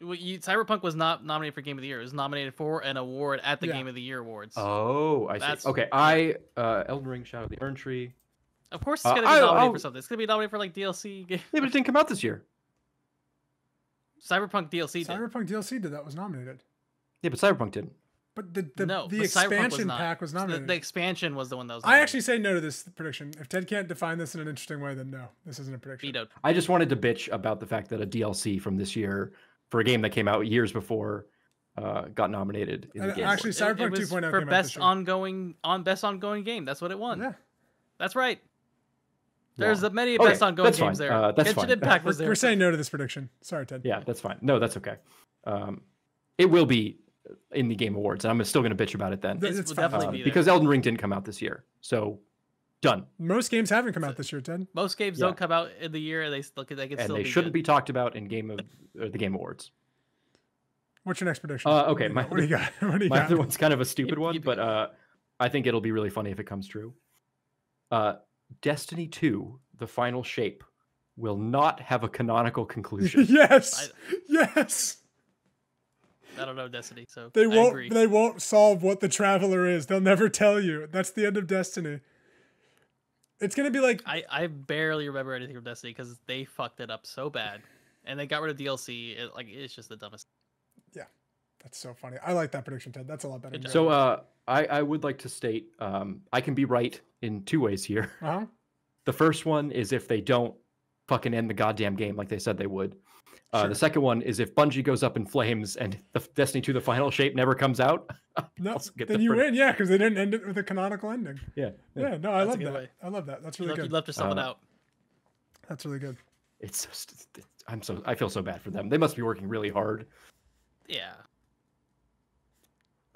Cyberpunk was not nominated for Game of the Year. It was nominated for an award at the Game of the Year awards. Oh, I see. Okay, Elden Ring: Shadow of the Erd Tree. Of course, it's gonna be nominated for something. It's gonna be nominated for like DLC. Yeah, but it didn't come out this year. Cyberpunk DLC did. Cyberpunk DLC did that was nominated. Yeah, but Cyberpunk didn't. But the Cyberpunk expansion pack was nominated. The expansion was the one that was I nominated. actually say no to this prediction. If Ted can't define this in an interesting way, then no, this isn't a prediction. Vetoed. I just wanted to bitch about the fact that a DLC from this year for a game that came out years before got nominated in the Game Actually, Awards. Cyberpunk it 2.0 was for came out best this year. best ongoing game. That's what it won. Yeah. That's right. There's Wrong. many Okay, best ongoing that's games fine. there. That's Genshin fine. Impact was there. We're saying no to this prediction. Sorry, Ted. Yeah, that's fine. No, that's okay. It will be in the Game Awards, and I'm still going to bitch about it then. It's will definitely be because Elden Ring didn't come out this year, so done. Most games haven't come out this year, Ted. Most games don't come out in the year, and they shouldn't be talked about in the Game Awards. What's your next prediction? Okay, what do you got? My other one's kind of a stupid one, but I think it'll be really funny if it comes true. Destiny 2, the final shape, will not have a canonical conclusion. Yes. Yes. I don't know Destiny, so they won't. agree. They won't solve what the Traveler is. They'll never tell you. That's the end of Destiny. It's gonna be like I barely remember anything from Destiny because they fucked it up so bad, and they got rid of DLC. It's just the dumbest. Yeah, that's so funny. I like that prediction, Ted. That's a lot better. So I would like to state I can be right in 2 ways here. Uh-huh. The first one is if they don't fucking end the goddamn game like they said they would. Sure. The second one is if Bungie goes up in flames and the Destiny 2 the final shape never comes out. No, then you win, yeah, because they didn't end it with a canonical ending. Yeah. Yeah, no, I love that. Way. I love that. That's really good. You'd love to sum it out. That's really good. It's just, I feel so bad for them. They must be working really hard. Yeah.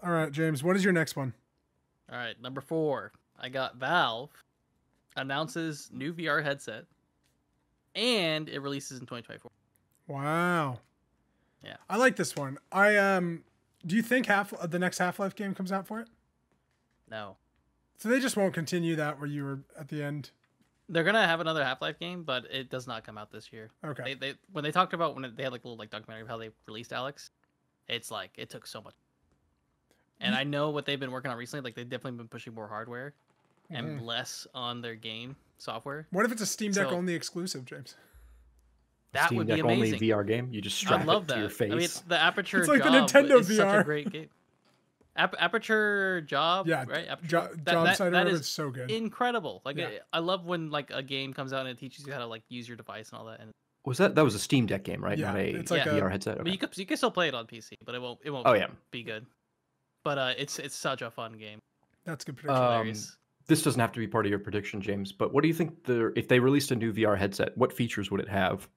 All right, James, what is your next one? All right, number 4. I got Valve announces new VR headset, and it releases in 2024. Wow. Yeah. I like this one. Do you think the next Half-Life game comes out for it? No. So they just won't continue that where you were at the end? They're gonna have another Half-Life game, but it does not come out this year. Okay. They when they talked about they had like a little documentary of how they released Alex, it's like it took so much. And I know what they've been working on recently. Like they've definitely been pushing more hardware and less on their game software. What if it's a Steam Deck only exclusive, James? That Steam would Deck be amazing. only VR game. You just strap it to your face. I mean, the Aperture it's like Job the Nintendo is VR. such a great game. Aperture Job, yeah, right? Job site that is so good. Incredible. Like I love when like a game comes out and it teaches you how to like use your device and all that. And that was a Steam Deck game, right? Yeah, Not it's like a VR headset. Okay. But you can still play it on PC, but it won't be good. But it's such a fun game. That's good prediction. This doesn't have to be part of your prediction, James, but what do you think if they released a new VR headset, what features would it have?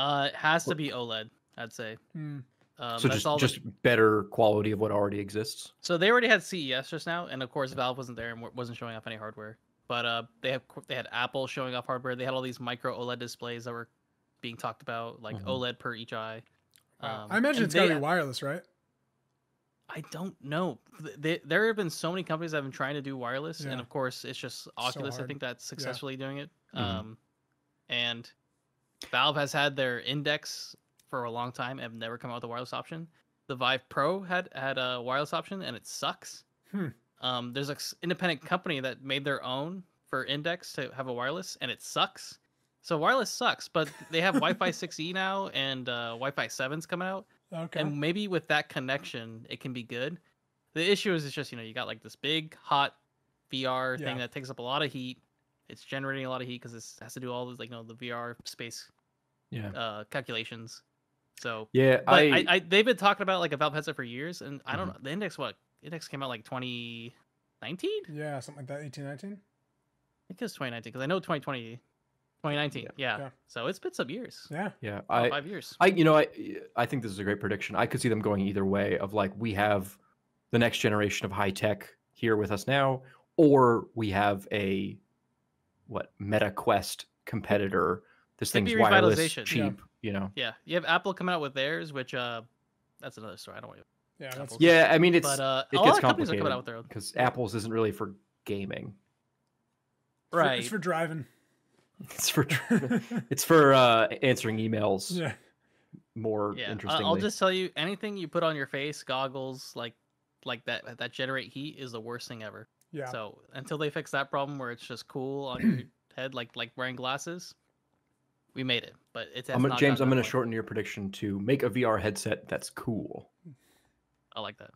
It has to be OLED, I'd say. So just better quality of what already exists. So they already had CES just now, and of course Valve wasn't there and wasn't showing off any hardware. But they had Apple showing off hardware. They had all these micro OLED displays that were being talked about, like OLED per each eye. I imagine it's gotta be wireless, right? I don't know. There have been so many companies that have been trying to do wireless, and of course it's just Oculus. I think that's successfully doing it. And Valve has had their Index for a long time and have never come out with a wireless option. The Vive Pro had a wireless option and it sucks. There's an independent company that made their own for Index to have a wireless and it sucks. So wireless sucks, but they have Wi-Fi 6E now and Wi-Fi 7's coming out. Okay. And maybe with that connection, it can be good. The issue is it's just, you got like this big hot VR thing that takes up a lot of heat. It's generating a lot of heat because it has to do all this, like, the VR space calculations. So they've been talking about like a Valve headset for years, and I don't know the Index came out like 2019. Yeah, something like that. 1819. I think it was 2019 because I know 2019. Yeah. So it's been some years. Yeah. 5 years. I think this is a great prediction. I could see them going either way. Of like we have the next generation of high tech here with us now, or we have a Meta Quest competitor. This thing's wireless, cheap. Yeah, you have Apple coming out with theirs, which that's another story. I don't want to. Yeah, I mean it gets complicated because Apple's isn't really for gaming. Right. It's for driving. It's for answering emails. Yeah. More interestingly. I'll just tell you, anything you put on your face, goggles like that generate heat is the worst thing ever. Yeah. So until they fix that problem where it's just cool on your head, like wearing glasses, we made it. But it's I'm going to shorten your prediction to make a VR headset that's cool. I like that.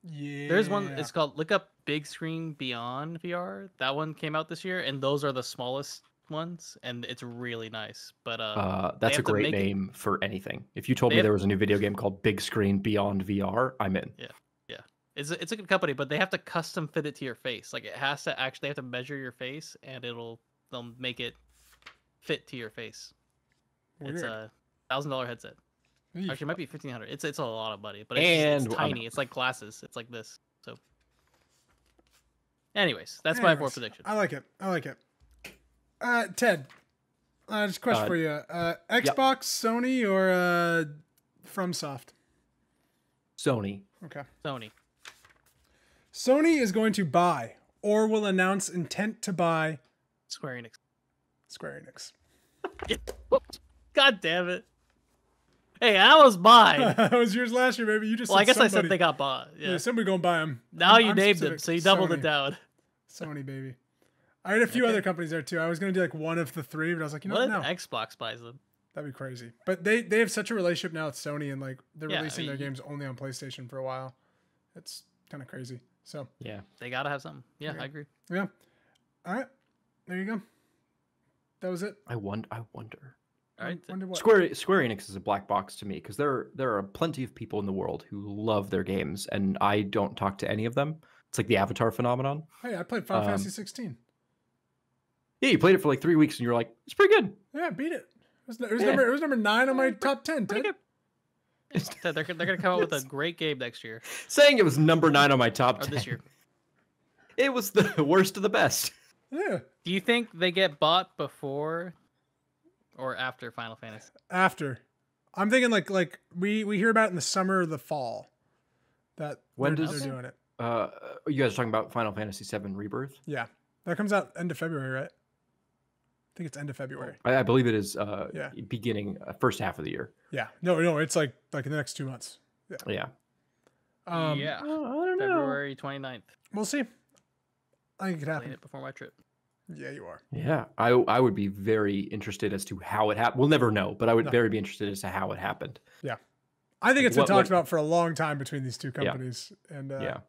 Yeah. There's one. It's called look up Big Screen Beyond VR. That one came out this year, and those are the smallest ones, and it's really nice. But that's a great name for anything. If you told me there was a new video game called Big Screen Beyond VR, I'm in. Yeah. It's a good company, but they have to custom fit it to your face. Like it has to actually have to measure your face, and they'll make it fit to your face. Weird. It's a $1,000 headset. Eef. Actually, it might be 1,500. It's a lot of money, but And- it's tiny. It's like glasses. It's like this. So, anyways, that's my 4 prediction. I like it. Ted, just a question for you. Xbox, Sony, or FromSoft? Sony. Okay. Sony, is going to buy or will announce intent to buy Square Enix. God damn it! Hey, I was mine. That was yours last year, baby. You just Well, I said guess I somebody. said they got bought. Yeah. Somebody gonna buy them. Now you named them, so you doubled it down. Sony, baby. I had a few other companies there too. I was gonna do like one of the 3, but I was like, What no, if Xbox buys them? that'd be crazy. But they have such a relationship now with Sony, and like they're Yeah, I releasing their mean, games only on PlayStation for a while. It's kind of crazy. So Yeah. They gotta have something. Yeah, Okay. I agree. yeah. All right, there you go. That was it. I wonder. All right. Wonder what? Square Enix is a black box to me because there are plenty of people in the world who love their games, and I don't talk to any of them. It's like the Avatar phenomenon. Hey, I played Final Fantasy 16. Yeah, you played it for like 3 weeks, and you're like, it's pretty good. Yeah, I beat it. It was number 9 on my top 10. Pretty Ted. good. Ted, they're gonna come out with a great game next year Saying it was number 9 on my top or 10. this year. It was the worst of the best. Yeah. Do you think they get bought before or after Final Fantasy? After, I'm thinking like we hear about it in the summer or the fall. That When they're does- doing it? You guys are talking about Final Fantasy VII Rebirth? Yeah, that comes out end of February, right? I think it's end of February. I believe it is Yeah. beginning first half of the year. Yeah. No, it's like in the next 2 months. Yeah. Yeah. I don't know. February 29th. We'll see. I think it could Playing happen. it before my trip. Yeah, you are. Yeah, I would be very interested as to how it happened. We'll never know, but I would very be interested as to how it happened. Yeah. I think it's been What- talked about for a long time between these two companies. And Yeah.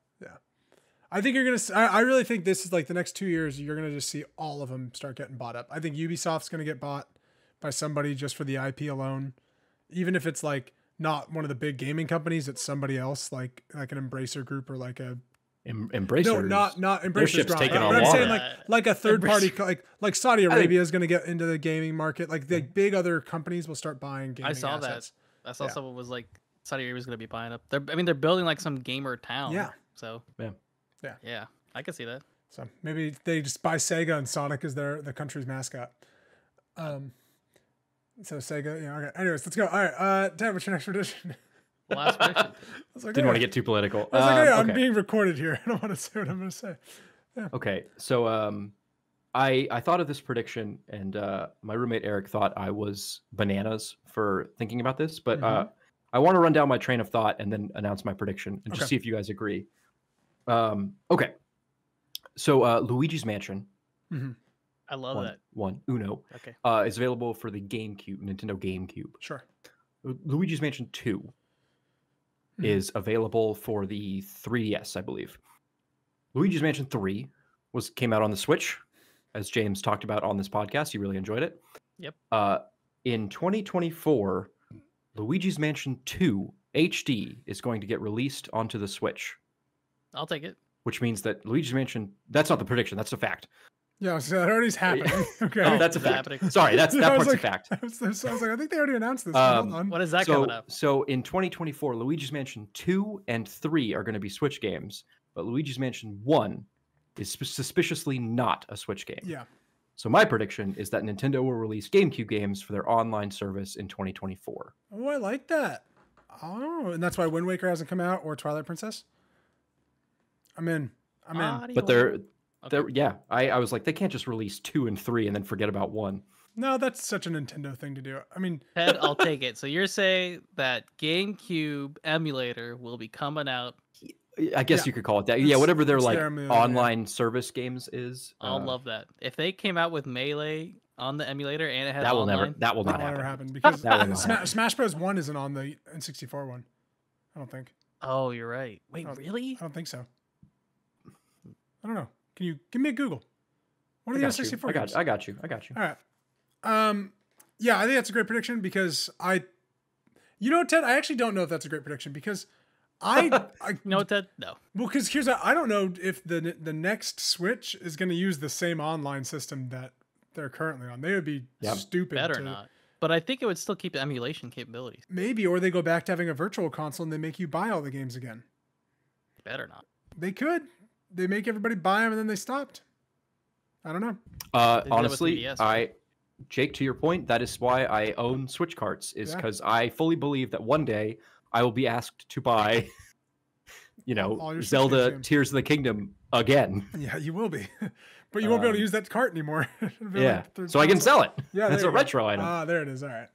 I think you're going to, I really think this is like the next 2 years, you're going to just see all of them start getting bought up. I think Ubisoft's going to get bought by somebody just for the IP alone. Even if it's like not one of the big gaming companies, it's somebody else like an Embracer Group or like a, Embracer. no, not Embracer's ship's gone. taking But on I'm saying water. like a third party, like Saudi think- Arabia is going to get into the gaming market. Like the big other companies will start buying gaming I saw assets. that. I saw Yeah. someone was like Saudi Arabia's gonna be buying up. They're building like some gamer town. Yeah. So Yeah. yeah, I can see that. So maybe they just buy Sega and Sonic is the country's mascot. So Sega, yeah. Okay. Anyways, let's go. All right. Ted, what's your next prediction? Last prediction. I was like, Didn't "Hey." want to get too political. I was like, "Hey, I'm okay. being recorded here. I don't want to say what I'm going to say. Okay, so I thought of this prediction, and my roommate Eric thought I was bananas for thinking about this, but I want to run down my train of thought and then announce my prediction and just Okay. see if you guys agree. Okay, so Luigi's Mansion I love that. Uno Okay. is available for the GameCube, Nintendo GameCube. Sure. Luigi's Mansion 2 is available for the 3DS, I believe. Luigi's Mansion 3 came out on the Switch, as James talked about on this podcast. He really enjoyed it. Yep. In 2024, Luigi's Mansion 2 HD is going to get released onto the Switch, I'll take it. which means that Luigi's Mansion, that's not the prediction, that's a fact. Yeah, so that already's happening. Okay. Oh, that's a Is fact. happening. Sorry, that I was part's a like- fact. I was like, I think they already announced this. Um, Hold on. When is that coming up? So in 2024, Luigi's Mansion 2 and 3 are going to be Switch games, but Luigi's Mansion 1 is suspiciously not a Switch game. Yeah. So my prediction is that Nintendo will release GameCube games for their online service in 2024. Oh, I like that. Oh, and that's why Wind Waker hasn't come out or Twilight Princess? I'm in. But they're yeah, I was like, they can't just release 2 and 3 and then forget about 1. No, that's such a Nintendo thing to do. I mean, Ted, I'll take it. So you're saying that GameCube emulator will be coming out. I guess Yeah. you could call it that. Yeah, whatever their it's like their emulator, online service games is. I'll love that. If they came out with Melee on the emulator and it had that will online, that will that not will never happen. happen because That will not happen. Smash Bros. 1 isn't on the N64 one. I don't think. Oh, you're right. Wait, Oh, really? I don't think so. I don't know. Can you give me a Google? What are I the got you. N64 I games? got you. I got you. All right. Yeah, I think that's a great prediction because you know, Ted, I actually don't know if that's a great prediction because I No, Ted? No. well, because here's I don't know if the next Switch is going to use the same online system that they're currently on. They would be Yep. stupid. Better to, not. But I think it would still keep emulation capabilities. Maybe, or they go back to having a virtual console and they make you buy all the games again. Better not. They could. They make everybody buy them and then they stopped. I don't know. Honestly, Jake, to your point, that is why I own Switch carts, is because I fully believe that one day I will be asked to buy, Zelda Tears of the Kingdom again. Yeah, you will be. But you won't be able to use that cart anymore. Yeah, so I can sell it. Yeah, it's a retro item. There it is. All right.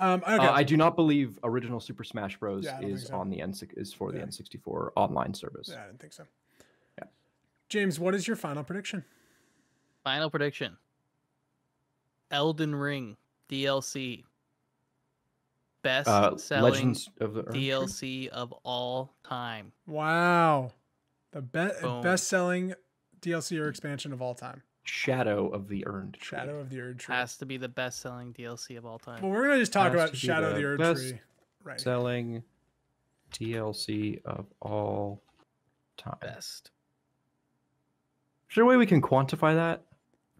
Okay. I do not believe original Super Smash Bros. Is so. on the the N64 online service. Yeah, I didn't think so. Yeah. James, what is your final prediction? Final prediction. Elden Ring DLC. Best selling Legends of the DLC of all time. Wow. The best selling DLC or expansion of all time. Shadow of the Earned Tree. Shadow of the Earned Tree. Has to be the best selling DLC of all time. Well, we're going to just talk about Shadow of the Earned Tree. Right. Selling DLC of all time. Best. Is there a way we can quantify that?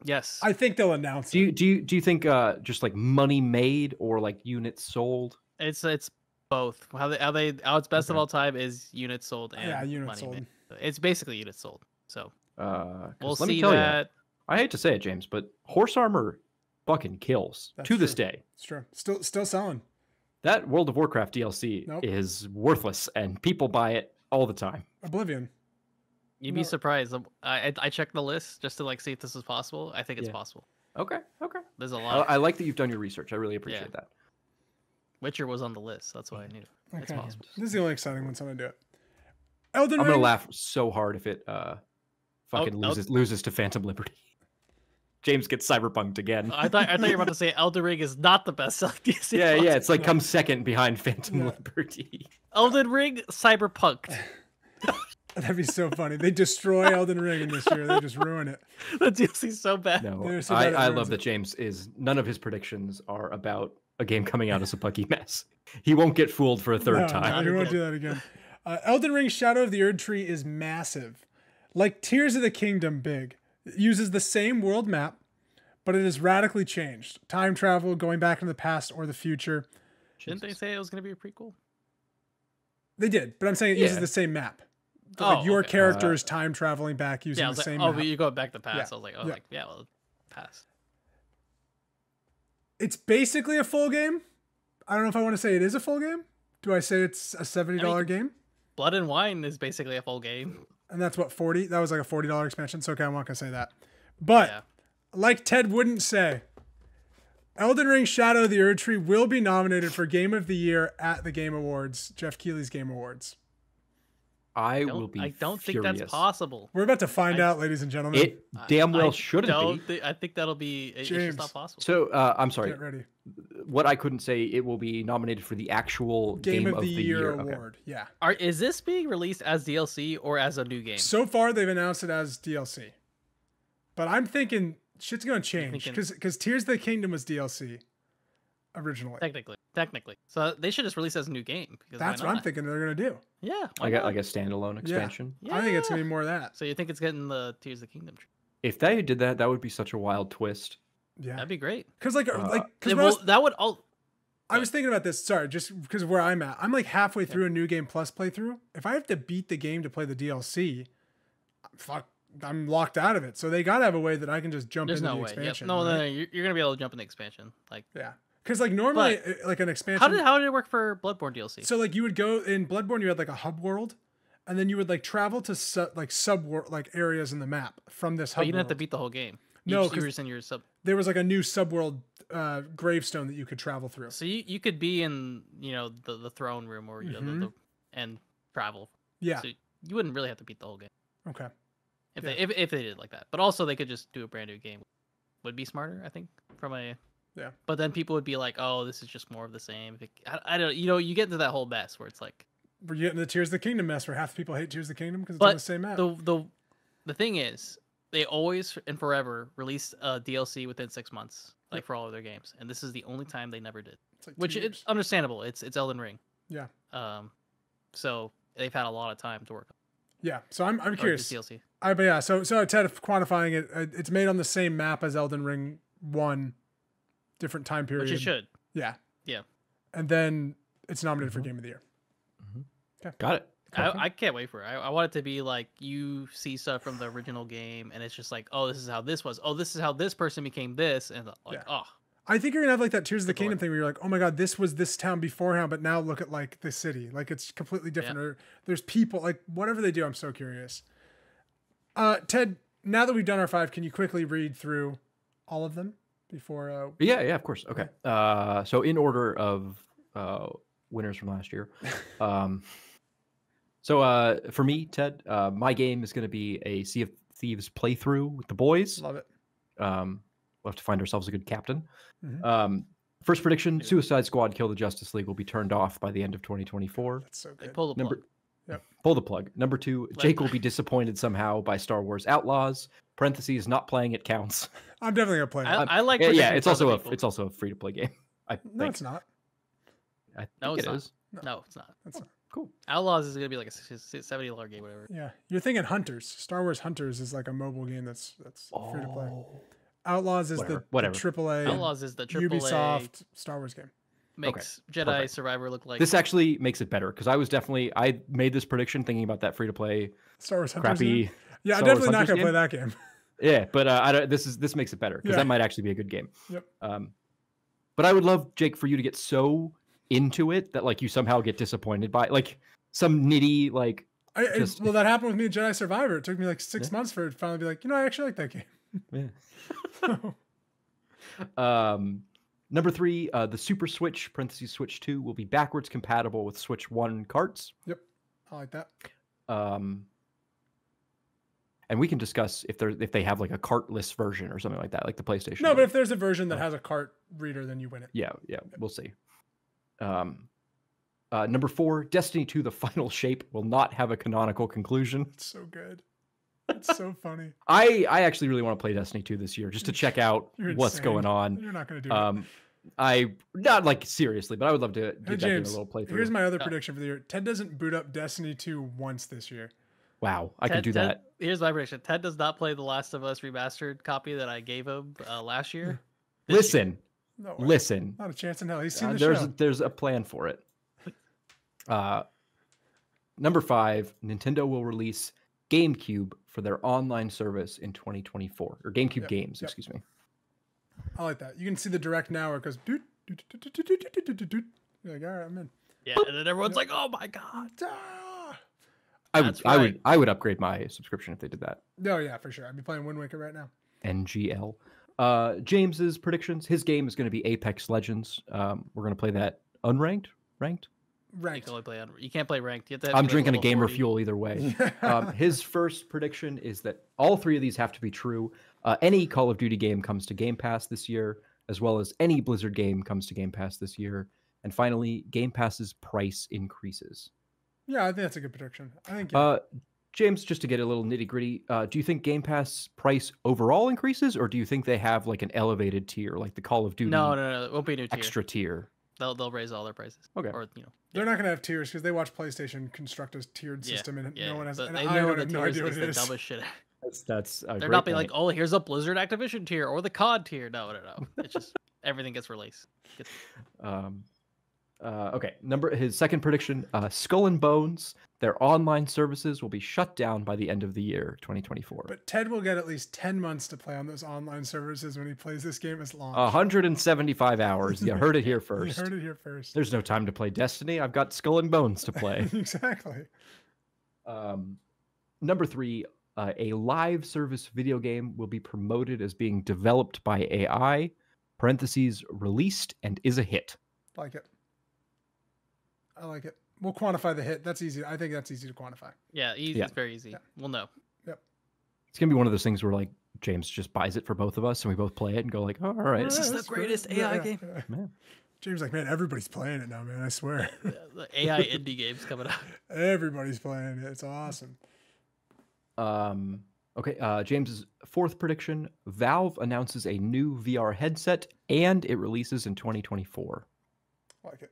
Yes. I think they'll announce it. Do you think just like money made or like units sold? It's both. How it's best of all time is units sold and units money sold. made. It's basically units sold. So we'll let me see tell that. I hate to say it, James, but horse armor fucking kills. That's to true. this day. It's true. Still selling. That World of Warcraft DLC is worthless and people buy it all the time. Oblivion. You'd be surprised. I checked the list just to see if this is possible. I think it's possible. Okay. There's a lot. I like that you've done your research. I really appreciate that. Witcher was on the list. That's why I knew. It's possible. This is the only exciting one. So I'm gonna do it. Elden Ring. I'm gonna laugh so hard if it fucking loses to Phantom Liberty. James gets cyberpunked again. I thought you were about to say Elden Ring is not the best selling DLC. Yeah. It's like comes second behind Phantom Liberty. Elden Ring cyberpunked. That'd be so funny. They destroy Elden Ring in this year. They just ruin it. The DLC's so bad. No, I love that James none of his predictions are about a game coming out as a buggy mess. He won't get fooled for a third time. No, he won't do that again. Elden Ring Shadow of the Erd Tree is massive. Like Tears of the Kingdom big. It uses the same world map, but it is radically changed. Time travel, going back into the past or the future. Didn't they say it was going to be a prequel? They did, but I'm saying it uses the same map. Your character is time traveling back using the same map. But you go back to past. I was like, past. It's basically a full game. I don't know if I want to say it is a full game. Do I say it's a $70 game? Blood and Wine is basically a full game. And that's what, 40? That was like a $40 expansion. So okay, I'm not going to say that. But like Ted wouldn't say, Elden Ring Shadow of the Erd Tree will be nominated for Game of the Year at the Game Awards, Jeff Keighley's Game Awards. I don't think that's possible. We're about to find out, ladies and gentlemen. It damn well shouldn't be. I think that'll be. It's just not possible. So I'm sorry. Get ready. What I couldn't say, it will be nominated for the actual Game of the Year award. Okay. Yeah. Is this being released as DLC or as a new game? So far, they've announced it as DLC. But I'm thinking shit's gonna change because Tears of the Kingdom was DLC originally. Technically. So they should just release it as a new game. Because that's what I'm thinking they're gonna do. Yeah. Like a standalone expansion. Yeah. I think it's gonna be more of that. So you think it's getting the Tears of the Kingdom? If they did that, that would be such a wild twist. Yeah, that'd be great. Because I was thinking about this. Sorry, just because of where I'm at, I'm like halfway through a New Game Plus playthrough. If I have to beat the game to play the DLC, I'm locked out of it. So they gotta have a way that I can just jump into the expansion. No, you're gonna be able to jump in the expansion. Because normally, like an expansion. How did it work for Bloodborne DLC? So you would go in Bloodborne, you had like a hub world, and then you would travel to sub areas in the map from this hub. But you didn't have to beat the whole game. No, because in your there was a new subworld gravestone that you could travel through. So you could be in the throne room or and travel. Yeah. So you wouldn't really have to beat the whole game. Okay. If they did it like that, but also they could just do a brand new game. Would be smarter, I think, Yeah. But then people would be like, "Oh, this is just more of the same." I don't. You get into that whole mess where it's like we're getting the Tears of the Kingdom mess where half the people hate Tears of the Kingdom because it's on the same map. The thing is, they always and forever release a DLC within 6 months, for all of their games, and this is the only time they never did. Which is understandable. It's Elden Ring. Yeah. So they've had a lot of time to work on. Yeah. So I'm curious. DLC. But yeah. So Ted, quantifying it, it's made on the same map as Elden Ring 1. different time period. Which it should. Yeah. Yeah. And then it's nominated for Game of the Year. Okay. Got it. I can't wait for it. I want it to be like you see stuff from the original game, and it's just like, oh, this is how this was. Oh, this is how this person became this, and like, oh. I think you're gonna have like that Tears of the Kingdom thing where you're like, oh my god, this was this town beforehand, but now look at like the city, like it's completely different. Or there's people, like whatever they do. I'm so curious. Ted, now that we've done our 5, can you quickly read through all of them before? Yeah, of course. Okay. So in order of winners from last year. So for me, Ted, my game is going to be a Sea of Thieves playthrough with the boys. Love it. We'll have to find ourselves a good captain. First prediction: Suicide Squad: Kill the Justice League will be turned off by the end of 2024. That's so good. Pull the plug. Pull the plug. Number 2, Jake will be disappointed somehow by Star Wars Outlaws. Parentheses, not playing it counts. I'm definitely gonna play it. I like. Yeah, it's also a free to play game. No, it's not. I think it is. No, it's not. That's not. Cool. Outlaws is gonna be like a $70 game, whatever. Yeah, you're thinking Hunters. Star Wars Hunters is like a mobile game that's free to play. Outlaws is the AAA. Outlaws is the AAA Ubisoft Star Wars game. Makes Jedi Survivor look like. This actually makes it better because I made this prediction thinking about that free to play Star Wars Hunters crappy. Game? Yeah, I'm Star definitely Wars not gonna Hunters play that game. Yeah, but this makes it better because that might actually be a good game. Yep. But I would love, Jake, for you to get so into it that like you somehow get disappointed by like some nitty like. Well, that happened with me in Jedi Survivor. It took me like 6 months for it to finally be like, I actually like that game. Yeah. Number 3, the Super Switch (Switch 2) will be backwards compatible with Switch 1 carts. Yep, I like that. And we can discuss if they have like a cartless version or something like that, like the PlayStation. No, but if there's a version that has a cart reader, then you win it. Yeah, we'll see. Number 4, Destiny 2: The Final Shape will not have a canonical conclusion. It's so good. It's so funny. I actually really want to play Destiny 2 this year just to check out what's going on. You're not going to do it. I not like seriously, but I would love to get back in a little playthrough. Here's my other prediction for the year. Ted doesn't boot up Destiny 2 once this year. Wow, I can do that. Here's my prediction. Ted does not play the Last of Us remastered copy that I gave him last year. Listen. No, listen. Not a chance in hell. He's seen the show. There's a plan for it. Number 5, Nintendo will release GameCube for their online service in 2024, or GameCube games, excuse me. I like that. You can see the direct now where it goes doot, doot, doot, doot, doot, doot, doot, doot, doot. You're like, all right, I'm in. Yeah, and then everyone's like, oh my god. I would upgrade my subscription if they did that. No, yeah, for sure. I'd be playing Wind Waker right now. NGL. James's predictions. His game is going to be Apex Legends. We're going to play that unranked, ranked. Ranked. You can't play ranked. You have to I'm drinking a gamer fuel either way. His first prediction is that all 3 of these have to be true. Any Call of Duty game comes to Game Pass this year, as well as any Blizzard game comes to Game Pass this year. And finally, Game Pass's price increases. Yeah, I think that's a good prediction. I think. James, just to get a little nitty gritty, do you think Game Pass price overall increases, or do you think they have like an elevated tier, like the Call of Duty? No, it won't be a new tier. Extra tier. They'll raise all their prices. Okay. Or they're not gonna have tiers because they watch PlayStation construct a tiered system, and no one has. And they I know don't the have no tiers idea what is it the is. dumbest shit. That's a they're great not being point. like, oh, here's a Blizzard Activision tier or the COD tier. No. It's just everything gets released. Okay. His second prediction: Skull and Bones, their online services will be shut down by the end of the year, 2024. But Ted will get at least 10 months to play on those online services when he plays this game as launch. 175 hours. You heard it here first. You heard it here first. There's no time to play Destiny. I've got Skull and Bones to play. Exactly. Number 3, a live service video game will be promoted as being developed by AI, parentheses, released and is a hit. Like it. I like it. We'll quantify the hit. That's easy. I think that's easy to quantify. Yeah, easy. Yeah. It's very easy. Yeah. We'll know. Yep. It's going to be one of those things where like James just buys it for both of us and we both play it and go like, oh, all right. This is the greatest AI game. Man. James like, man, everybody's playing it now, man. I swear. The AI indie game's coming out. Everybody's playing it. It's awesome. Okay. James's fourth prediction: Valve announces a new VR headset and it releases in 2024. Like it.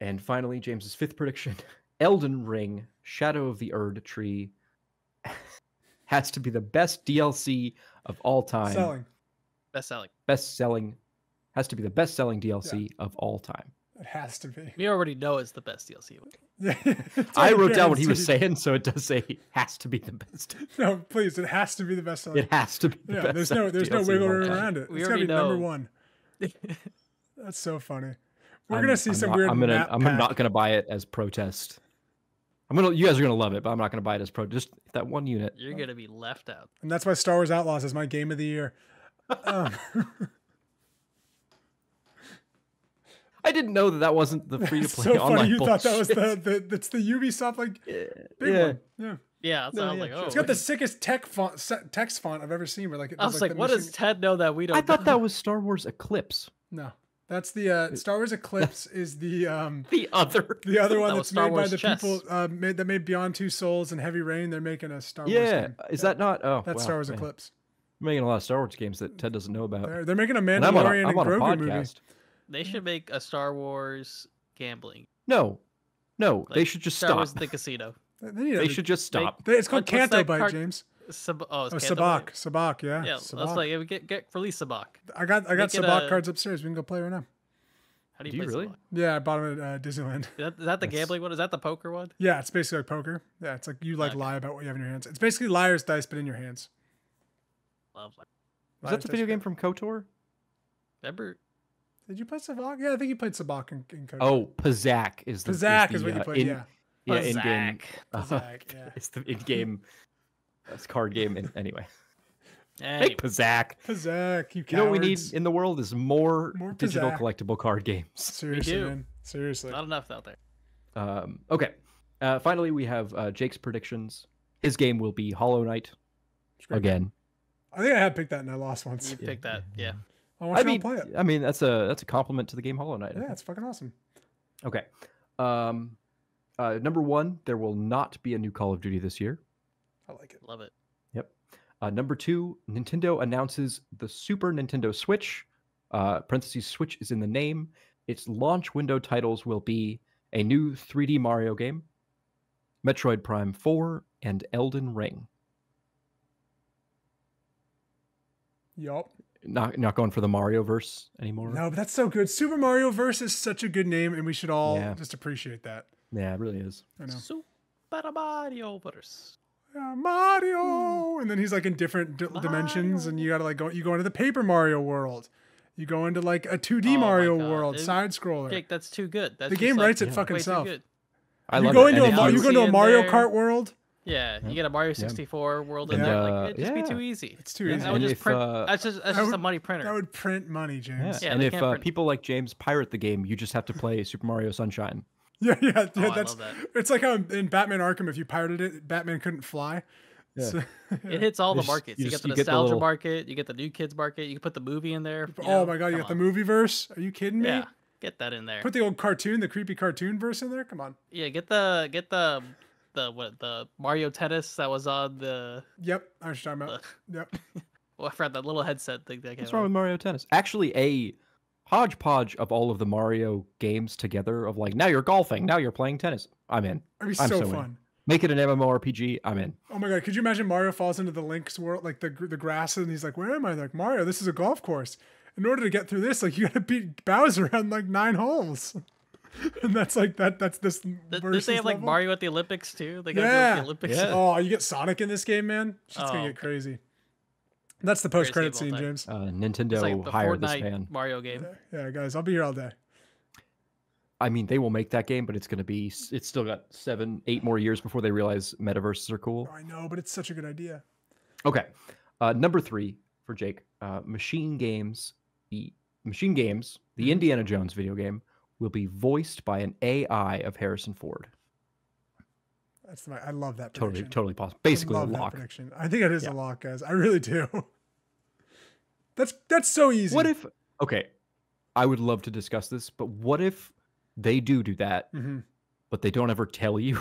And finally, James's fifth prediction: Elden Ring, Shadow of the Erd Tree has to be the best DLC of all time. Selling. Best-selling. Has to be the best-selling DLC of all time. It has to be. We already know it's the best DLC. Yeah, I wrote down what he was saying, so it does say has to be the best. No, please, it has to be the best selling. It has to be the best. There's no DLC wiggle of all room time. around it. We It's gotta be already number know. one. That's so funny. We're gonna see some not, weird. I'm map not pack. gonna buy it as protest. You guys are gonna love it, but I'm not gonna buy it as protest. Just that one unit. You're gonna be left out. And that's why Star Wars Outlaws is my game of the year. I didn't know that wasn't the free to It's play so funny. online. You thought that was bullshit. that's the Ubisoft like big Yeah. one. Yeah. Yeah, so I was yeah, like, sure. oh. It's got the sickest text font I've ever seen. Where like it I does, was like, the what mission- does Ted know that we don't? I thought know? that was Star Wars Eclipse. No, that's the Star Wars Eclipse is the The other. other one That that's was Star made by Wars the Chess. people that made Beyond Two Souls and Heavy Rain. They're making a Star Wars Yeah. game. Is that not? Oh, That's wow, Star Wars man. Eclipse. I'm making a lot of Star Wars games that Ted doesn't know about. They're making a And I'm on Mandalorian a, I'm and on a Grogu movie. podcast. They should make a Star Wars gambling. No, they Like should just Star stop. Wars the casino. They should just stop. It's called What's Canto that Bite, card- James. It's Oh, Canto Sabak. Bite. Sabak, yeah. Yeah, Sabak. let's like get release Sabak. I got make it Sabak a- cards upstairs. We can go play right now. How do Do you you play really? Sabak? Yeah, I bought them at Disneyland. Is that the gambling one? Is that the poker one? Yeah, it's basically like poker. Yeah, it's like you like Okay. lie about what you have in your hands. It's basically liar's dice, but in your hands. Love that. Was that the video game from KOTOR? Remember? Did you play Sabak? Yeah, I think you played Sabak in Code. Oh, Pazak is the Pazak the, is what you uh, played. Yeah, Yeah, in game. Pazak. Pazak, yeah. It's the in game. That's card game. Anyway, Anyway, hey Pazak. Pazak. You You know what we need cowards. in the world is more More digital Pazak. collectible card games. Seriously, do. man. Seriously. not enough out there. Okay. Finally, we have Jake's predictions. His game will be Hollow Knight again. I think I had picked that and I lost once. You picked that, yeah. I want you to play it. I mean that's a compliment to the game Hollow Knight. I Yeah, think. it's fucking awesome. Okay. Number one, there will not be a new Call of Duty this year. I like it. Love it. Yep. Number two, Nintendo announces the Super Nintendo Switch. Parentheses, Switch is in the name. Its launch window titles will be a new 3D Mario game, Metroid Prime 4, and Elden Ring. Yup. Not going for the Mario verse anymore. No, but that's so good. Super Mario Verse is such a good name, and we should all Yeah. just appreciate that. Yeah, it really is. I know. Super Mario Verse. Mario, and then he's like in different dimensions, and you gotta like you go into the Paper Mario world, you go into like a 2D Oh my Mario God. world, side scroller. Jake, that's too good. That's The just, game like, writes it yeah. fucking way too self. good. I You love go it. into And if you you- go into a in Mario there. Kart world. Yeah, you get a Mario 64 world in Yeah. there. Like, it'd just Yeah. be too easy. It's too Yeah, easy. That would and just if, print. uh, That's just that a would- money printer. That would print money, Yeah. James. Yeah, And they if can't print- people like James pirate the game, you just have to play Super Mario Sunshine. Yeah. Oh, I That's love that. it's like how in Batman Arkham, if you pirated it, Batman couldn't fly. Yeah. So- It hits all the just- markets. you You, just- get the you get the nostalgia little- market. You get the new kids market. You can put the movie in there. oh my god, you got the movie verse? Are you kidding me? Yeah, get that in there. Put the old cartoon, the creepy cartoon verse in there. Come on. Yeah, get the Mario Tennis that was on the. Yep, I know what you're talking about. Yep. Well, I forgot that little headset thing that came What's wrong with out. Mario Tennis? Actually, a hodgepodge of all of the Mario games together of like, now you're golfing, now you're playing tennis. I'm in. It'd be I'm so in. fun. Make it an MMORPG. I'm in. Oh my god, could you imagine Mario falls into the Link's world, like the grass, and he's like, "Where am I?" They're like, Mario, this is a golf course. In order to get through this, like you gotta beat Bowser on like 9 holes, and that's like that. That's this. Did versus they have like level. Mario at the Olympics too? They got to go Yeah. to the Olympics. Yeah. Oh, you get Sonic in this game, man. It's gonna Oh. get crazy. That's the post-credit Crazy scene, of all James. Nintendo It's like the hired this Fortnite man. Mario game. Yeah, guys, I'll be here all day. I mean, they will make that game, but it's going to be, it's still got 7, 8 more years before they realize metaverses are cool. Oh, I know, but it's such a good idea. Okay. Number 3 for Jake, Machine Games, the Indiana Jones video game, will be voiced by an AI of Harrison Ford. I love that prediction. Totally possible. Basically I a love that lock. prediction. I think it is Yeah. a lock, guys. I really do. That's so easy. What if, okay, I would love to discuss this, but what if they do that, Mhm. but they don't ever tell you?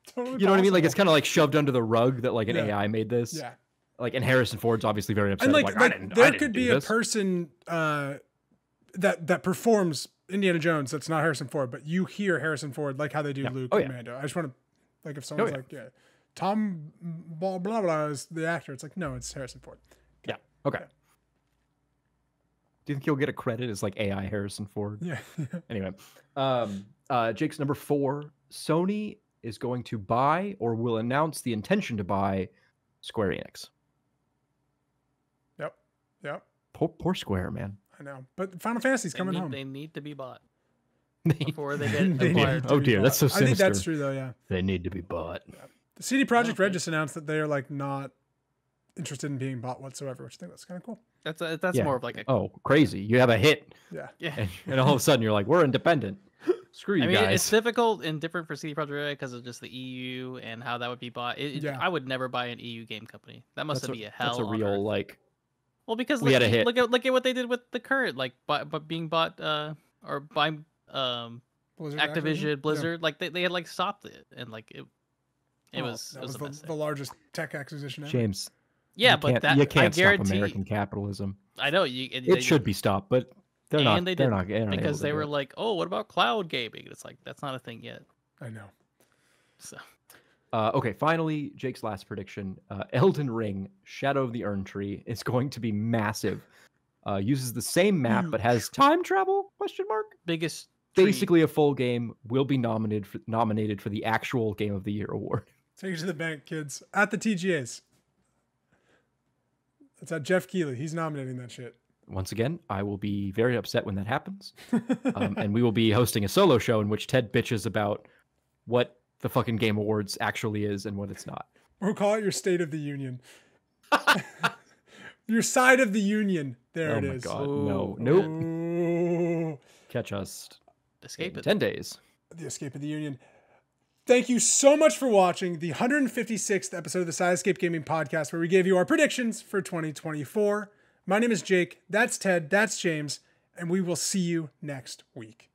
Totally You know what I mean? Like it's possible. kind of like shoved under the rug that like an Yeah. AI made this. Yeah. Like, and Harrison Ford's obviously very upset. And Like, I there didn't could do be a this. person that performs Indiana Jones that's not Harrison Ford, but you hear Harrison Ford like how they do Yeah. Luke Oh, and yeah. Mando. I just want to like if someone's yeah. like, yeah, Tom blah blah blah is the actor. It's like, no, it's Harrison Ford. Yeah. Okay. Do you think he'll get a credit as like AI Harrison Ford? Yeah. Anyway, Jake's number 4. Sony is going to buy or will announce the intention to buy Square Enix. Yep. Poor Square, man. I know. But Final Fantasy's coming home. They need to be bought before they get They need acquired. to Oh be dear, bought. that's so sinister. I think that's true though, yeah. They need to be bought. The CD Projekt Red just announced that they are like not interested in being bought whatsoever, which I think that's kind of cool. That's Yeah. more of like a Oh, crazy. You have a hit. Yeah. yeah. And all of a sudden you're like, we're independent. Screw you I mean, guys. it's difficult and different for CD Projekt Red because of just the EU and how that would be bought. Yeah. I would never buy an EU game company. That must be a hell. That's a on real earth. like. Well, because we had a hit. look at what they did with the current but being bought or by Activision Blizzard. Yeah. Like they had like stopped it and like it Well, was that it was was a mess. the largest tech acquisition ever. James. Yeah, you but can't, that you can't I guarantee stop American capitalism. I know It should be stopped, but they're not. They They're didn't, not able because to they do were it. like, oh, what about cloud gaming? It's like that's not a thing yet. I know. So Okay, finally, Jake's last prediction: Elden Ring: Shadow of the Urn Tree is going to be massive. Uses the same map but has time travel? Question mark. biggest tree. Basically, a full game will be nominated for the actual Game of the Year award. Take it to the bank, kids. At the TGAs. That's at Jeff Keighley. He's nominating that shit. Once again, I will be very upset when that happens, and we will be hosting a solo show in which Ted bitches about what the fucking Game Awards actually is and what it's not. We'll call it your State of the Union. Your side of the union. There it is. Oh my god, Ooh. no. Nope. Ooh. Catch us Escape in it. 10 days. The Escape of the Union. Thank you so much for watching the 156th episode of the Sidescape Gaming Podcast, where we gave you our predictions for 2024. My name is Jake. That's Ted. That's James. And we will see you next week.